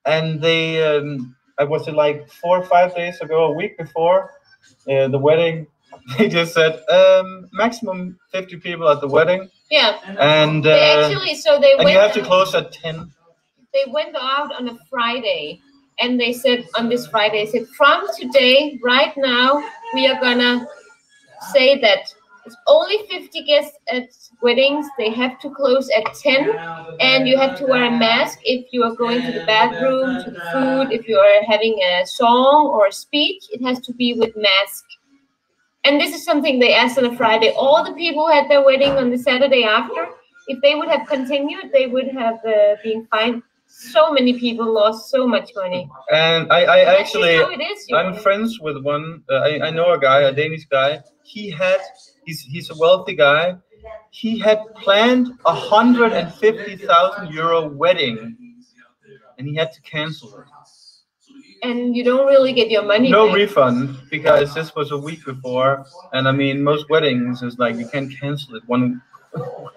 and was it like 4 or 5 days ago, a week before the wedding? They just said maximum 50 people at the wedding. Yeah. And you have to close at 10. They went out on a Friday, and they said on this Friday, they said from today, right now, we are gonna say that it's only 50 guests at weddings. They have to close at 10, and you have to wear a mask if you are going to the bathroom, to the food. If you are having a song or a speech, it has to be with mask. And this is something they asked on a Friday. All the people who had their wedding on the Saturday after, if they would have continued, they would have been fined. So many people lost so much money. And I actually, I'm know. friends with one. I know a guy, a Danish guy. He's a wealthy guy. He had planned a €150,000 wedding, and he had to cancel it. And you don't really get your money No back. refund, because this was a week before, and I mean most weddings is like you can't cancel it 1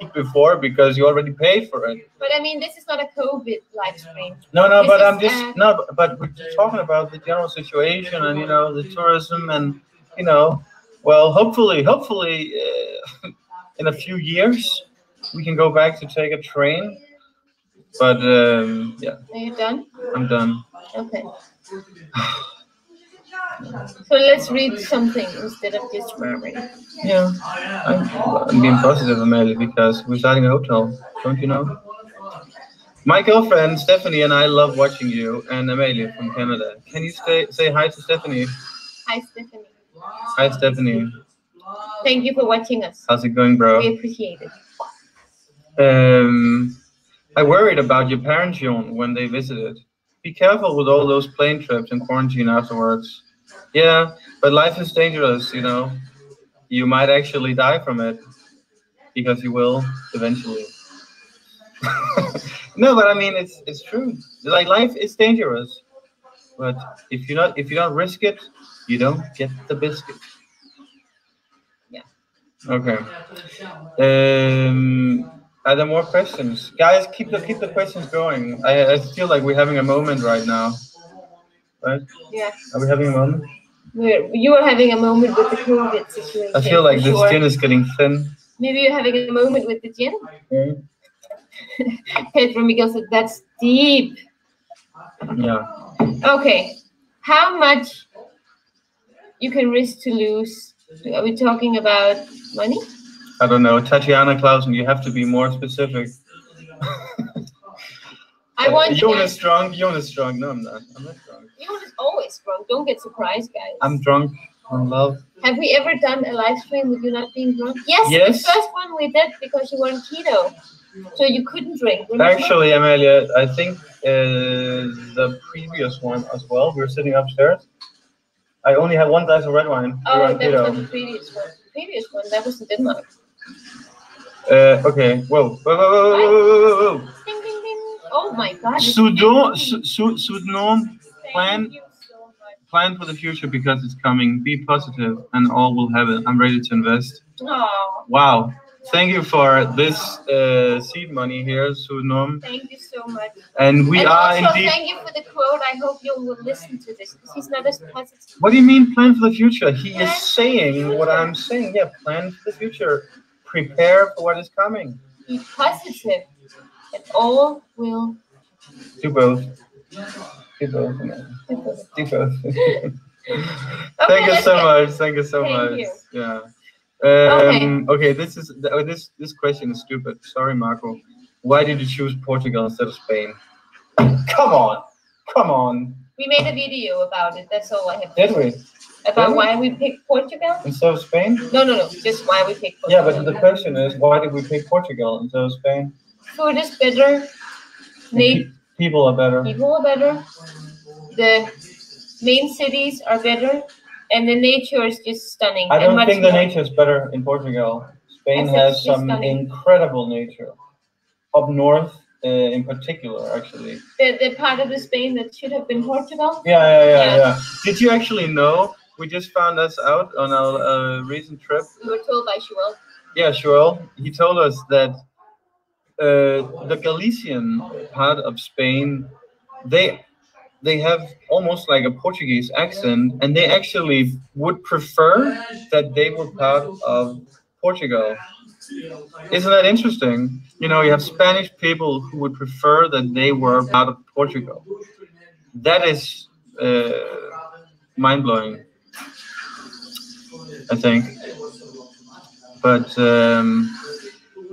week before because you already paid for it. But I mean, this is not a COVID live stream. No, This but is, I'm just no, but we're just talking about the general situation and the tourism and well, hopefully, in a few years we can go back to take a train. But yeah. Are you done? I'm done. Okay. So let's read something instead of just murmuring. Yeah, I'm being positive, Amelia, because we're starting a hotel. Don't you know? My girlfriend Stephanie and I love watching you, and Amelia from Canada. Can you say hi to Stephanie? Hi, Stephanie. Hi, Stephanie. Thank you for watching us. How's it going, bro? We appreciate it. I worried about your parents, Jon, when they visited. Be careful with all those plane trips and quarantine afterwards. Yeah, but life is dangerous, You might actually die from it, because you will eventually. No, but I mean it's true. Like life is dangerous, but if you don't risk it, you don't get the biscuit. Yeah. Okay. Are there more questions, guys? Keep the questions going. I feel like we're having a moment right now, right? Yeah. Are we having a moment? You are having a moment with the COVID situation. I feel like this sure. gin is getting thin. Maybe you're having a moment with the gin. Mm. Pedro Miguel said that's deep. Yeah. Okay. How much you can risk to lose? Are we talking about money? I don't know. Tatiana Clausen, you have to be more specific. I want Jon is drunk. Jon is drunk. No, I'm not. I'm not drunk. Jon is always drunk. Don't get surprised, guys. I'm drunk on love. Have we ever done a live stream with you not being drunk? Yes. Yes. The first one we did because you were on keto. So you couldn't drink, remember? Actually, Amelia, I think the previous one as well. We were sitting upstairs. I only had 1 glass of red wine. Oh, that was not the previous one. The previous one, that was in Denmark. Okay. Whoa. Whoa. Ding, ding, ding. Oh my God. Sudon Thank you so much. plan for the future because it's coming. Be positive and all will have it. I'm ready to invest. Oh, Wow. Thank you for this seed money here, Sudon. thank you so much. And we And are also, indeed. thank you for the quote. I hope you will listen to this because he's not as positive. What do you mean plan for the future? He is saying what I'm saying. Yeah, plan for the future. Prepare for what is coming. Be positive, and all will. Do both. Do both. Do both. Thank you so much. Thank you so Thank much. you. Yeah. Okay. Okay. This question is stupid. Sorry, Marco. Why did you choose Portugal instead of Spain? Come on. We made a video about it. That's all I have. Did we? About Really? why we picked Portugal? Instead of Spain? No. Just why we picked Yeah, Portugal. but the question is, why did we pick Portugal instead of Spain? Food is better. People are better. People are better. The main cities are better, and the nature is just stunning. I and don't much think the more. nature is better in Portugal. Spain I think has it's some stunning. incredible nature. Up north, in particular, actually. The part of the Spain that should have been Portugal. Yeah. Did you actually know? We just found this out on our recent trip. We were told by Joel. Yeah, Joel. He told us that the Galician part of Spain, they have almost like a Portuguese accent, and they actually would prefer that they were part of Portugal. Isn't that interesting? You have Spanish people who would prefer that they were part of Portugal. That is mind-blowing, I think. But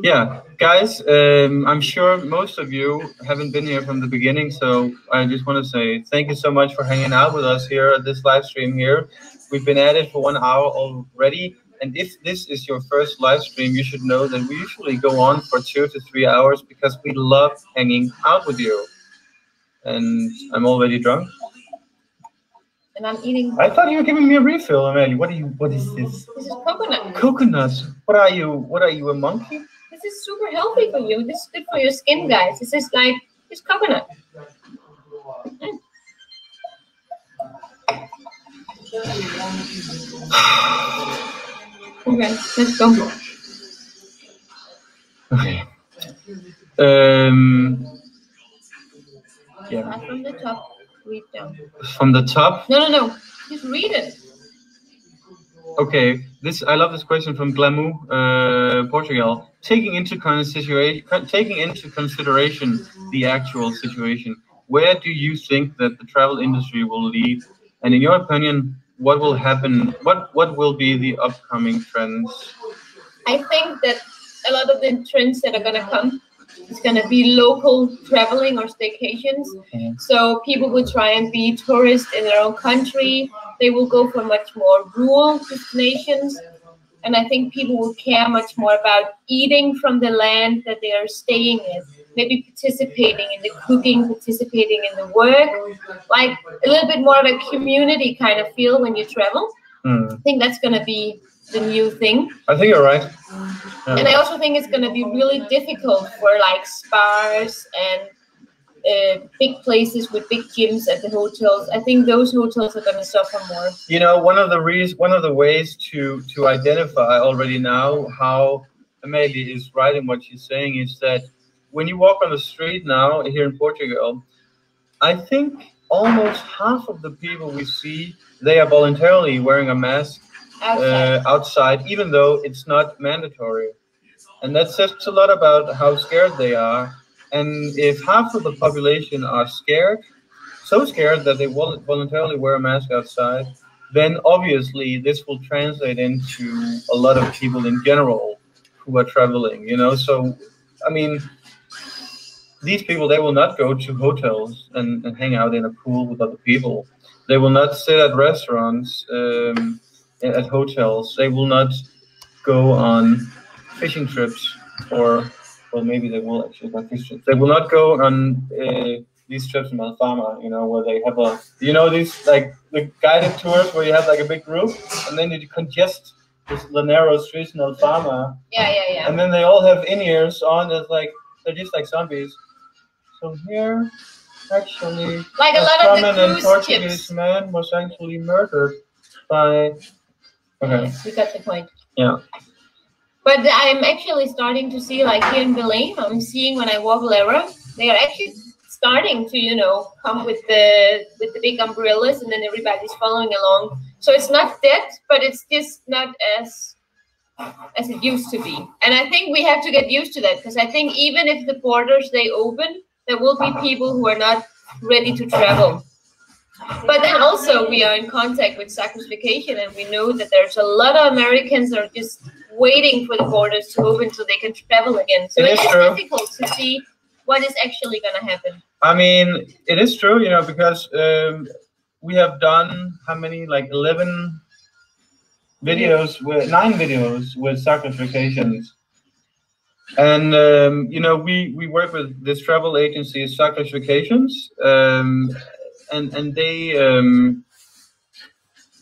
yeah, guys, I'm sure most of you haven't been here from the beginning, so I just want to say thank you so much for hanging out with us here at this live stream here. We've been at it for 1 hour already, and if this is your first live stream, you should know that we usually go on for 2 to 3 hours because we love hanging out with you. And I'm already drunk. and I'm eating. I thought you were giving me a refill, Amelie. What is this? This is coconut. Coconuts. What are you, a monkey? This is super healthy for you. This is good for your skin, guys. This is like it's coconut. Okay, let's go. Okay. Yeah. Start from the top, read down. From the top. No. Just read it. Okay. I love this question from Glamour, Portugal. Taking into consideration the actual situation, where do you think that the travel industry will lead? And in your opinion, what will happen? What will be the upcoming trends? I think that a lot of the trends that are gonna come is gonna be local traveling or staycations. So people will try and be tourists in their own country. They will go for much more rural destinations. And I think people will care much more about eating from the land that they are staying in. Maybe participating in the cooking, participating in the work, like a little bit more of a community kind of feel when you travel. I think that's going to be the new thing. I think you're right. Yeah. And I also think it's going to be really difficult for like spas and big places with big gyms at the hotels. I think those hotels are going to suffer more. You know, one of the ways to identify already now how Amelie is right in what she's saying is that when you walk on the street now here in Portugal, I think almost half of the people we see, they are voluntarily wearing a mask outside, even though it's not mandatory. And that says a lot about how scared they are. And if half of the population are scared, so scared that they voluntarily wear a mask outside, then obviously this will translate into a lot of people in general who are traveling, you know. So, I mean, these people, they will not go to hotels and hang out in a pool with other people. They will not sit at restaurants, at hotels. They will not go on fishing trips, or well, maybe they will actually go fishing trips. They will not go on these trips in Malfama, you know, where they have these like the guided tours where you have like a big group and then you congest the narrow streets in Alfama. Yeah. And then they all have in-ears on. It's like they're just like zombies. So here, actually, like a lot of the cruise Portuguese ships. man was actually murdered by. Okay. Yes, we got the point. Yeah. But I'm actually starting to see, like here in Berlin, I'm seeing when I walk Lera, they are actually starting to, you know, come with the big umbrellas, and then everybody's following along. So it's not dead, but it's just not as it used to be. And I think we have to get used to that, because I think even if the borders stay open, there will be people who are not ready to travel. But then also we are in contact with Cyprus Vacation, and we know that there's a lot of Americans that are just waiting for the borders to open so they can travel again. So it's difficult to see what is actually going to happen. I mean, it is true, you know, because we have done how many, like 11 videos, 9 videos with Cyprus Vacations. And, you know, we work with this travel agency, Cyprus Vacations, and they,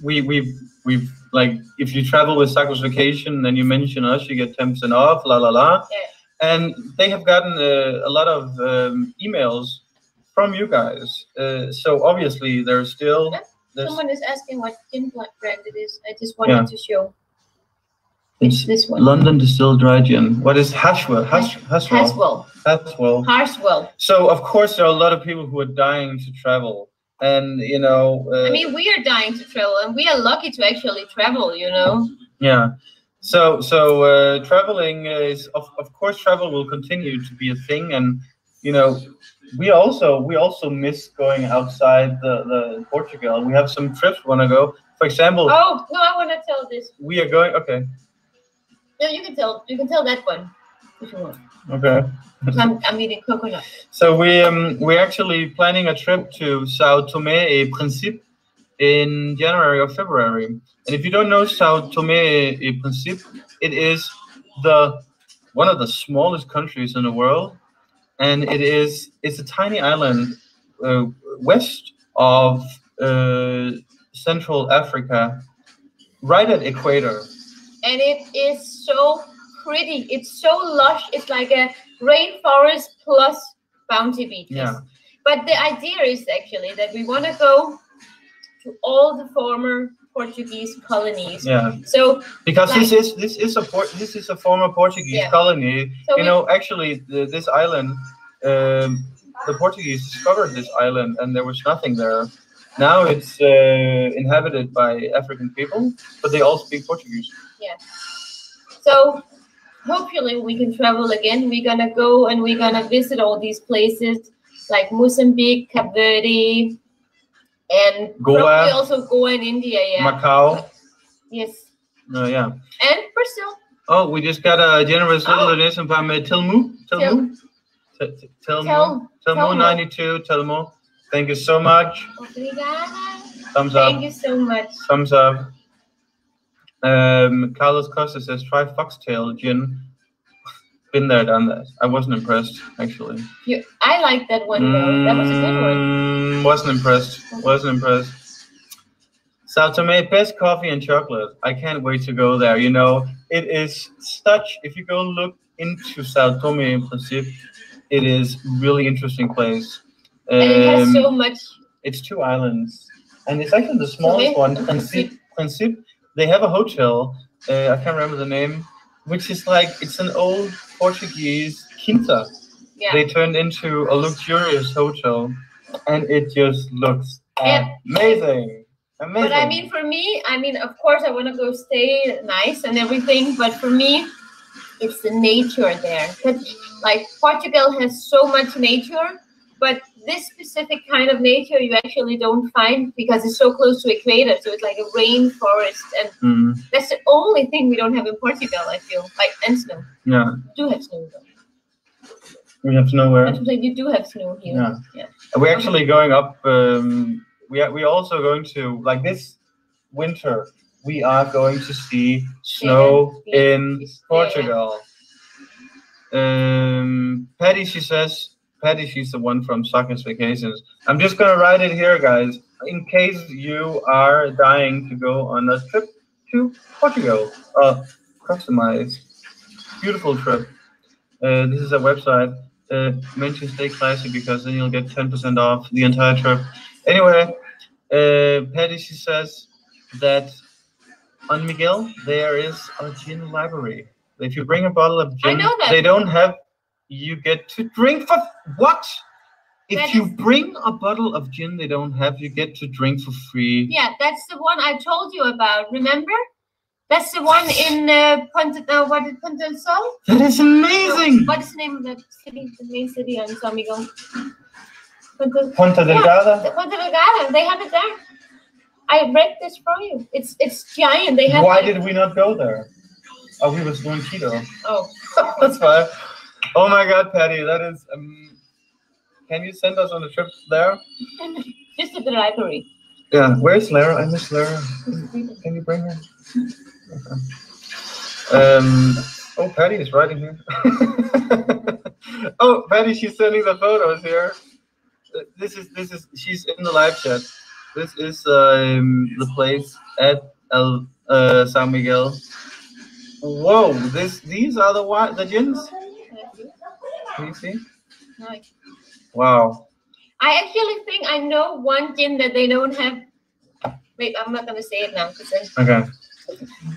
we've like, if you travel with Cyprus Vacation, then you mention us, you get 10% off, la la la. Yeah. And they have gotten a lot of emails from you guys. So obviously there's still... Someone is asking what gin brand it is. I just wanted to show. It's this one. London Distilled Dry Gin. What is Haswell? Haswell. So of course there are a lot of people who are dying to travel. And, you know... I mean, we are dying to travel, and we are lucky to actually travel, you know? Yeah. So traveling is, of course, travel will continue to be a thing. And, you know, we also miss going outside the Portugal. We have some trips we want to go. For example... Oh, no, I want to tell this. We are going... Okay. No, you can tell that one if you want. Okay. I'm eating coconut. So we're actually planning a trip to Sao Tome e Principe in January or February. And if you don't know Sao Tome e Principe, it is one of the smallest countries in the world, and it's a tiny island west of Central Africa, right at equator. And it is so pretty. It's so lush. It's like a rainforest plus bounty beaches. Yeah. But the idea is actually that we want to go to all the former Portuguese colonies. Yeah. So because like, this is a former Portuguese colony. So actually, this island, the Portuguese discovered this island, and there was nothing there. Now it's inhabited by African people, but they all speak Portuguese. Yeah. So hopefully we can travel again. We're gonna go and we're gonna visit all these places like Mozambique, Cape Verde, and Goa, probably also Goa in India. Yeah. Macau. Yes. Yeah. And Brazil. Oh, we just got a generous little donation from Telmu. Telmu 92. Telmu. Thank you so much. Obrigada. Thumbs up. Thank you so much. Thumbs up. Carlos Costa says, try foxtail gin. Been there, done that. I wasn't impressed, actually. I like that one, though. That was a good one. Wasn't impressed. Wasn't impressed. Sao Tome, best coffee and chocolate. I can't wait to go there. You know, it is such, if you go look into Sao Tome in Principe, it is really interesting place. And it has so much. It's 2 islands. And it's actually the smallest one. Principe. They have a hotel. I can't remember the name, which is like, it's an old Portuguese quinta. Yeah. They turned into a luxurious hotel, and it just looks amazing. Amazing. But I mean, for me, of course, I want to go stay nice and everything, but for me, it's the nature there. Like, Portugal has so much nature, but this specific kind of nature you actually don't find because it's so close to equator. So it's like a rainforest, and that's the only thing we don't have in Portugal, I feel. Like, and snow. Yeah. We do have snow, though. We have snow where? You do have snow here. Yeah. We're actually going up. We're also going to, like, this winter, we are going to see snow in Portugal. Patty, she's the one from Suckers Vacations. I'm just going to write it here, guys, in case you are dying to go on a trip to Portugal. Customized. Beautiful trip. This is a website. Mention Stay Classy because then you'll get 10% off the entire trip. Anyway, Patty, she says that on Miguel, there is a gin library. If you bring a bottle of gin, they don't have... You get to drink for what? If you bring a bottle of gin they don't have, you get to drink for free. Yeah, that's the one I told you about. Remember? That's the one in Ponta del Sol. That is amazing. What is the name of that city? The main city on San Miguel. Ponta Delgada. Ponta Delgada. They have it there. I read this for you. It's giant. They have. Why did we not go there? Oh, we was doing keto. Oh, that's fine. Oh my God, Patty, that is. Can you send us on a trip there? Just to the library. Yeah, where's Lara? I miss Lara. Can you bring her? Okay. Oh, Patty is writing here. Oh, Patty, she's sending the photos here. This is. She's in the live chat. This is the place at San Miguel. Whoa! These are the gins. Can you see? Nice. Wow. I actually think I know one gin that they don't have. Wait, I'm not gonna say it now. Okay.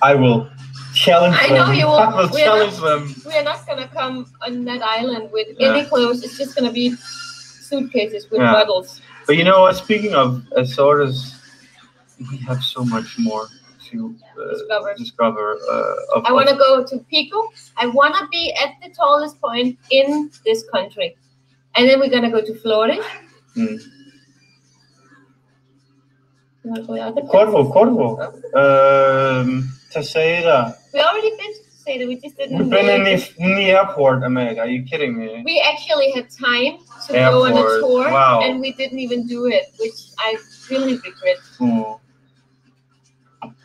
I will challenge them. I know you will. I will challenge them. We are not gonna come on that island with any clothes. It's just gonna be suitcases with bottles. But you know what? Speaking of Azores, we have so much more to discover. I want to go to Pico. I want to be at the tallest point in this country. And then we're going to go to Flores. Corvo. Terceira. We already been to Terceira. We just didn't. We've been in the airport, America. Are you kidding me? We actually had time to go on a tour. Wow. And we didn't even do it, which I really regret.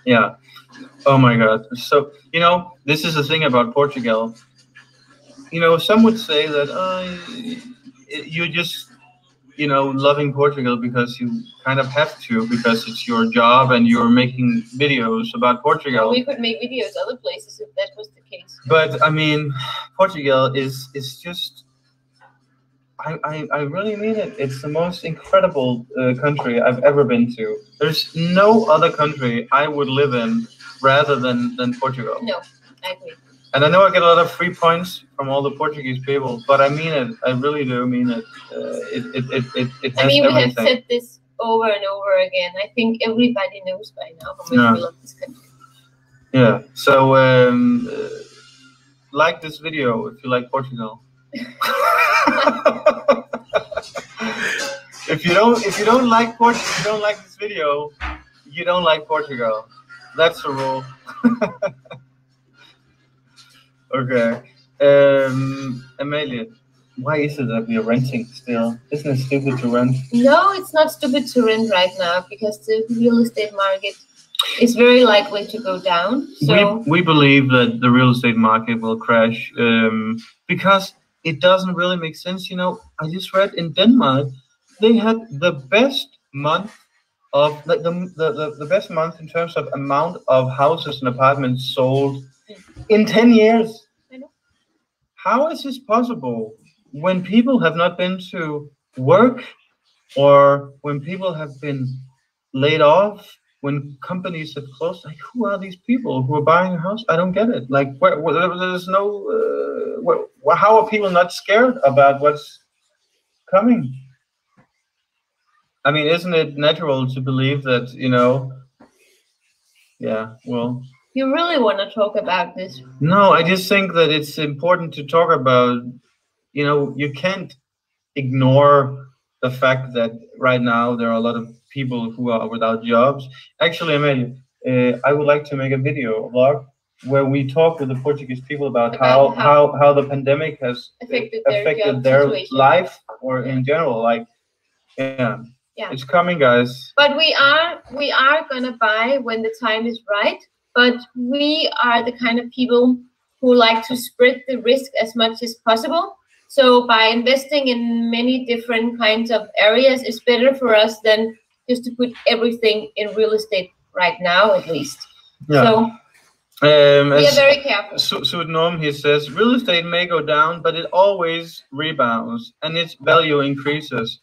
Yeah. Oh my God. So, you know, this is the thing about Portugal. You know, some would say that you just you know, loving Portugal because you kind of have to, because it's your job and you're making videos about Portugal. We could make videos other places if that was the case. But I mean, Portugal is just. I really mean it. It's the most incredible country I've ever been to. There's no other country I would live in rather than Portugal. No, I agree. And I know I get a lot of free points from all the Portuguese people, but I mean it. I really do mean it. It has I mean, we have everything. said this over and over again. I think everybody knows by now how much we love this country. Yeah. So like this video if you like Portugal. If you don't like Portugal, you don't like this video, you don't like Portugal. That's the rule. Okay. Amelia, why is it that we are renting still? Isn't it stupid to rent? No, it's not stupid to rent right now because the real estate market is very likely to go down. So we believe that the real estate market will crash because it doesn't really make sense. You know, I just read in Denmark, they had the best month of the best month in terms of amount of houses and apartments sold in 10 years. I know. How is this possible when people have not been to work, or when people have been laid off, when companies have closed? Like, who are these people who are buying a house? I don't get it. Like, there's no. How are people not scared about what's coming? I mean, isn't it natural to believe that, you know? Yeah. Well. You really want to talk about this? No, I just think that it's important to talk about. You know, you can't ignore the fact that right now there are a lot of people who are without jobs. Actually, Amelia, I would like to make a video, a vlog, where we talk with the Portuguese people about how the pandemic has affected their life, or in general, like, yeah, it's coming, guys. But we are gonna buy when the time is right. But we are the kind of people who like to spread the risk as much as possible. So by investing in many different kinds of areas, it's better for us than just to put everything in real estate right now, at least. Yeah. So we are very careful. Norm, he says, real estate may go down, but it always rebounds and its value increases.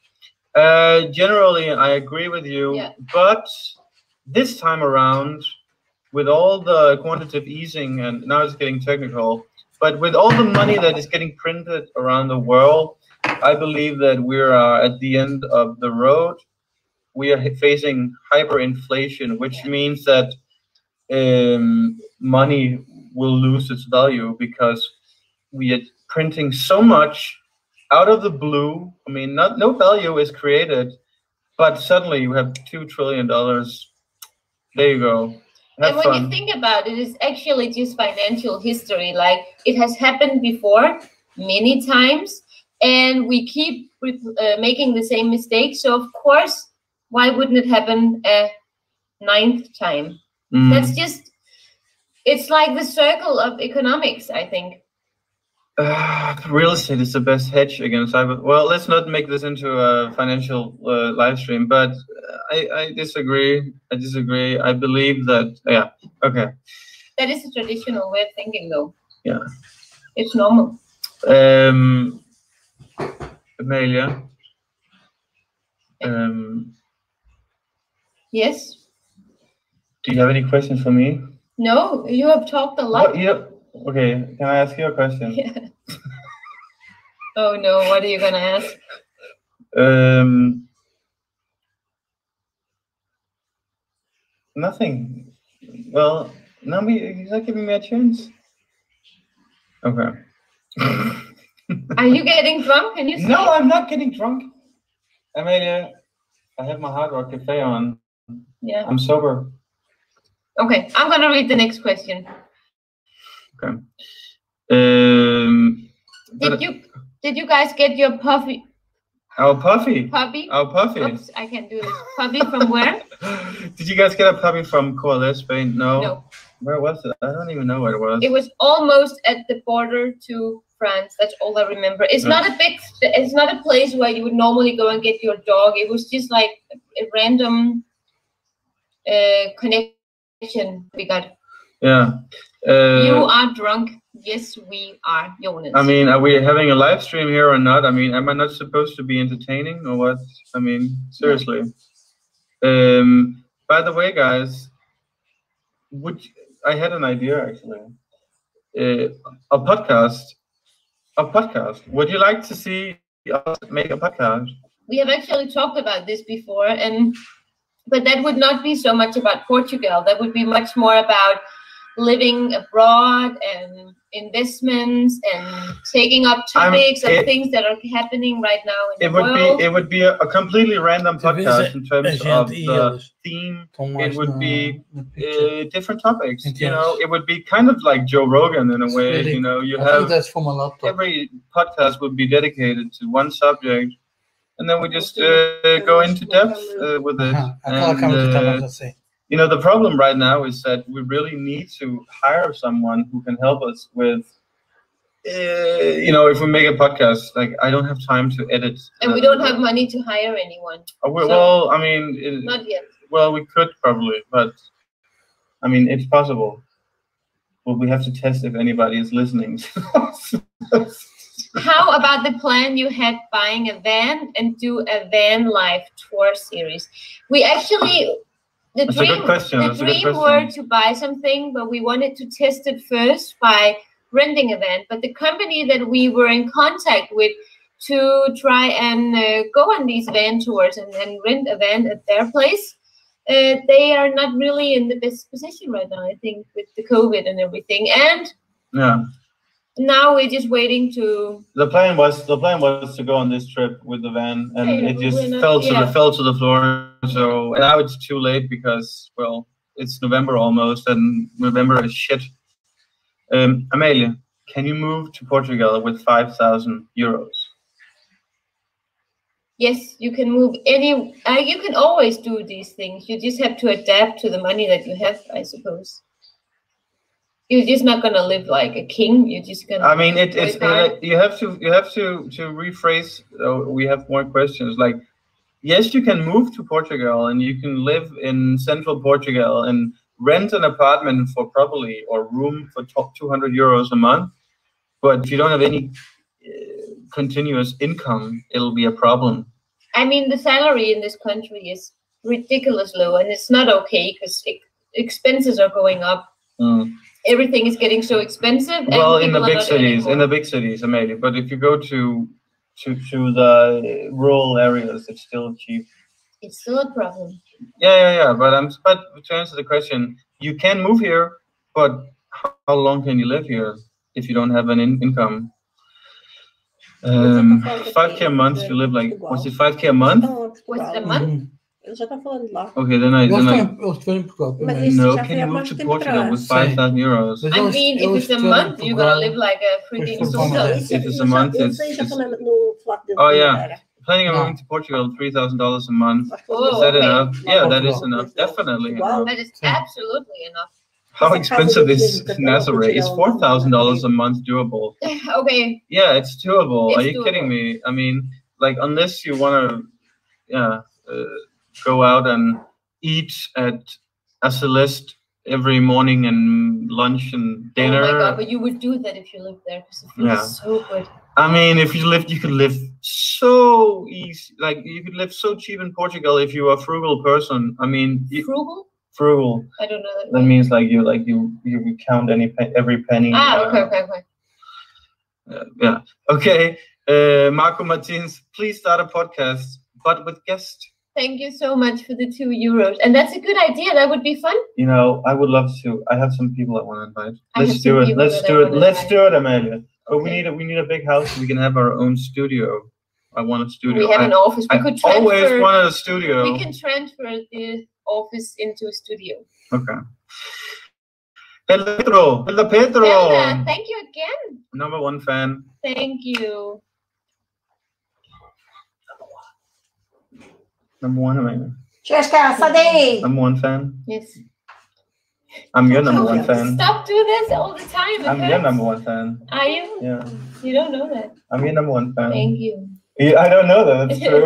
Generally, I agree with you, but this time around, with all the quantitative easing, and now it's getting technical, but with all the money that is getting printed around the world, I believe that we are at the end of the road. We are facing hyperinflation, which means that money will lose its value because we are printing so much out of the blue. I mean, no value is created, but suddenly you have $2 trillion. There you go. And when you think about it, it's actually just financial history. Like, it has happened before many times, and we keep making the same mistake. So, of course, why wouldn't it happen a 9th time? That's just, it's like the circle of economics, I think. Real estate is the best hedge against cyber. Well, let's not make this into a financial live stream, but I disagree. I disagree. I believe that, okay. That is a traditional way of thinking, though. Yeah. It's normal. Amelia. Yes? Do you have any questions for me? No, you have talked a lot. Okay, can I ask you a question? Yeah. Oh no, what are you gonna ask? Nothing. Well, no, you're not giving me a chance. Okay. Are you getting drunk? Can you say? No, I'm not getting drunk. Amelia, I have my Hard Rock Cafe on. Yeah. I'm sober. Okay, I'm gonna read the next question. Okay. Did you guys get your puppy? Our puppy. Puppy? Our puppy. Oops, I can't do this. Puppy from where? Did you guys get a puppy from Coalesce Spain? No. No. Where was it? I don't even know where it was. It was almost at the border to France. That's all I remember. It's not a big. It's not a place where you would normally go and get your dog. It was just like a random connection we got. Yeah. You are drunk. Yes, we are, Jonas. I mean, are we having a live stream here or not? I mean, am I not supposed to be entertaining or what? I mean, seriously. By the way, guys, I had an idea actually. A podcast. Would you like to see us make a podcast? We have actually talked about this before, but that would not be so much about Portugal. That would be much more about living abroad and investments and taking up topics of things that are happening right now in the world. It would be a completely random podcast in terms of the theme. It would be different topics. You know, it would be kind of like Joe Rogan in a way. You know, you have every podcast would be dedicated to one subject, and then we just go into depth with it. And, you know, the problem right now is that we really need to hire someone who can help us with, you know, if we make a podcast, like I don't have time to edit. And we don't have money to hire anyone. Well, I mean, not yet. Well, we could probably, but I mean, it's possible. But we have to test if anybody is listening. How about the plan you had buying a van and do a van life tour series? We actually... The dream were to buy something, but we wanted to test it first by renting a van. But the company that we were in contact with to try and go on these van tours and rent a van at their place, they are not really in the best position right now, I think, with the COVID and everything. And now we're just waiting to. The plan was to go on this trip with the van, and it just fell to the floor. So now it's too late because, well, it's November almost, and November is shit. Amelia, can you move to Portugal with 5,000 euros? Yes, you can move you can always do these things. You just have to adapt to the money that you have, I suppose. You're just not gonna live like a king. You're just gonna. I mean, you have to rephrase. We have more questions. Like, yes, you can move to Portugal and you can live in central Portugal and rent an apartment for probably or room for 200 euros a month. But if you don't have any continuous income, it'll be a problem. I mean, the salary in this country is ridiculous low, and it's not okay because expenses are going up. Everything is getting so expensive. Well, in the big cities, Amelia. But if you go to the rural areas, it's still cheap. It's still a problem. Yeah. But to answer the question, you can move here, but how long can you live here if you don't have an income? 5K a month to live like, was it 5K a month? Was it a month? Ele já tá falando lá. Okay, then I no, can you move to Portugal with 5,000 euros? I mean, if it's a month, you're gonna live like a freaking socialist. If it's a month, it's oh yeah. Planning on moving to Portugal, $3,000 a month. Is that enough? Yeah, that is enough. Definitely enough. That is absolutely enough. How expensive is Nazaré? Is $4,000 a month doable? Okay. Yeah, it's doable. Are you kidding me? I mean, like, unless you want to, go out and eat at a Celeste every morning and lunch and dinner. Oh my God, but you would do that if you lived there because it feels so good. I mean, if you lived, you could live so easy. Like, you could live so cheap in Portugal if you are a frugal person. I mean, frugal. Frugal. I don't know that. That means you count every penny. Okay. Yeah. Okay. Marco Martins, please start a podcast, but with guests. Thank you so much for the €2. And that's a good idea. That would be fun. You know, I would love to. I have some people I want to invite. Let's do it. Let's do it, Amelia. But okay. we need a big house so we can have our own studio. I want a studio. We have an office. We could transfer. Always wanted a studio. We can transfer the office into a studio. Okay. Hello, Pedro. Helga, thank you again. #1 fan. Thank you. #1, Amanda. Cheers, #1 fan. Yes. I'm your number one fan. Stop doing this all the time. It I'm your hurts. number one fan. Are you? Yeah. You don't know that. I'm your number one fan. Thank you. I don't know that. It's true.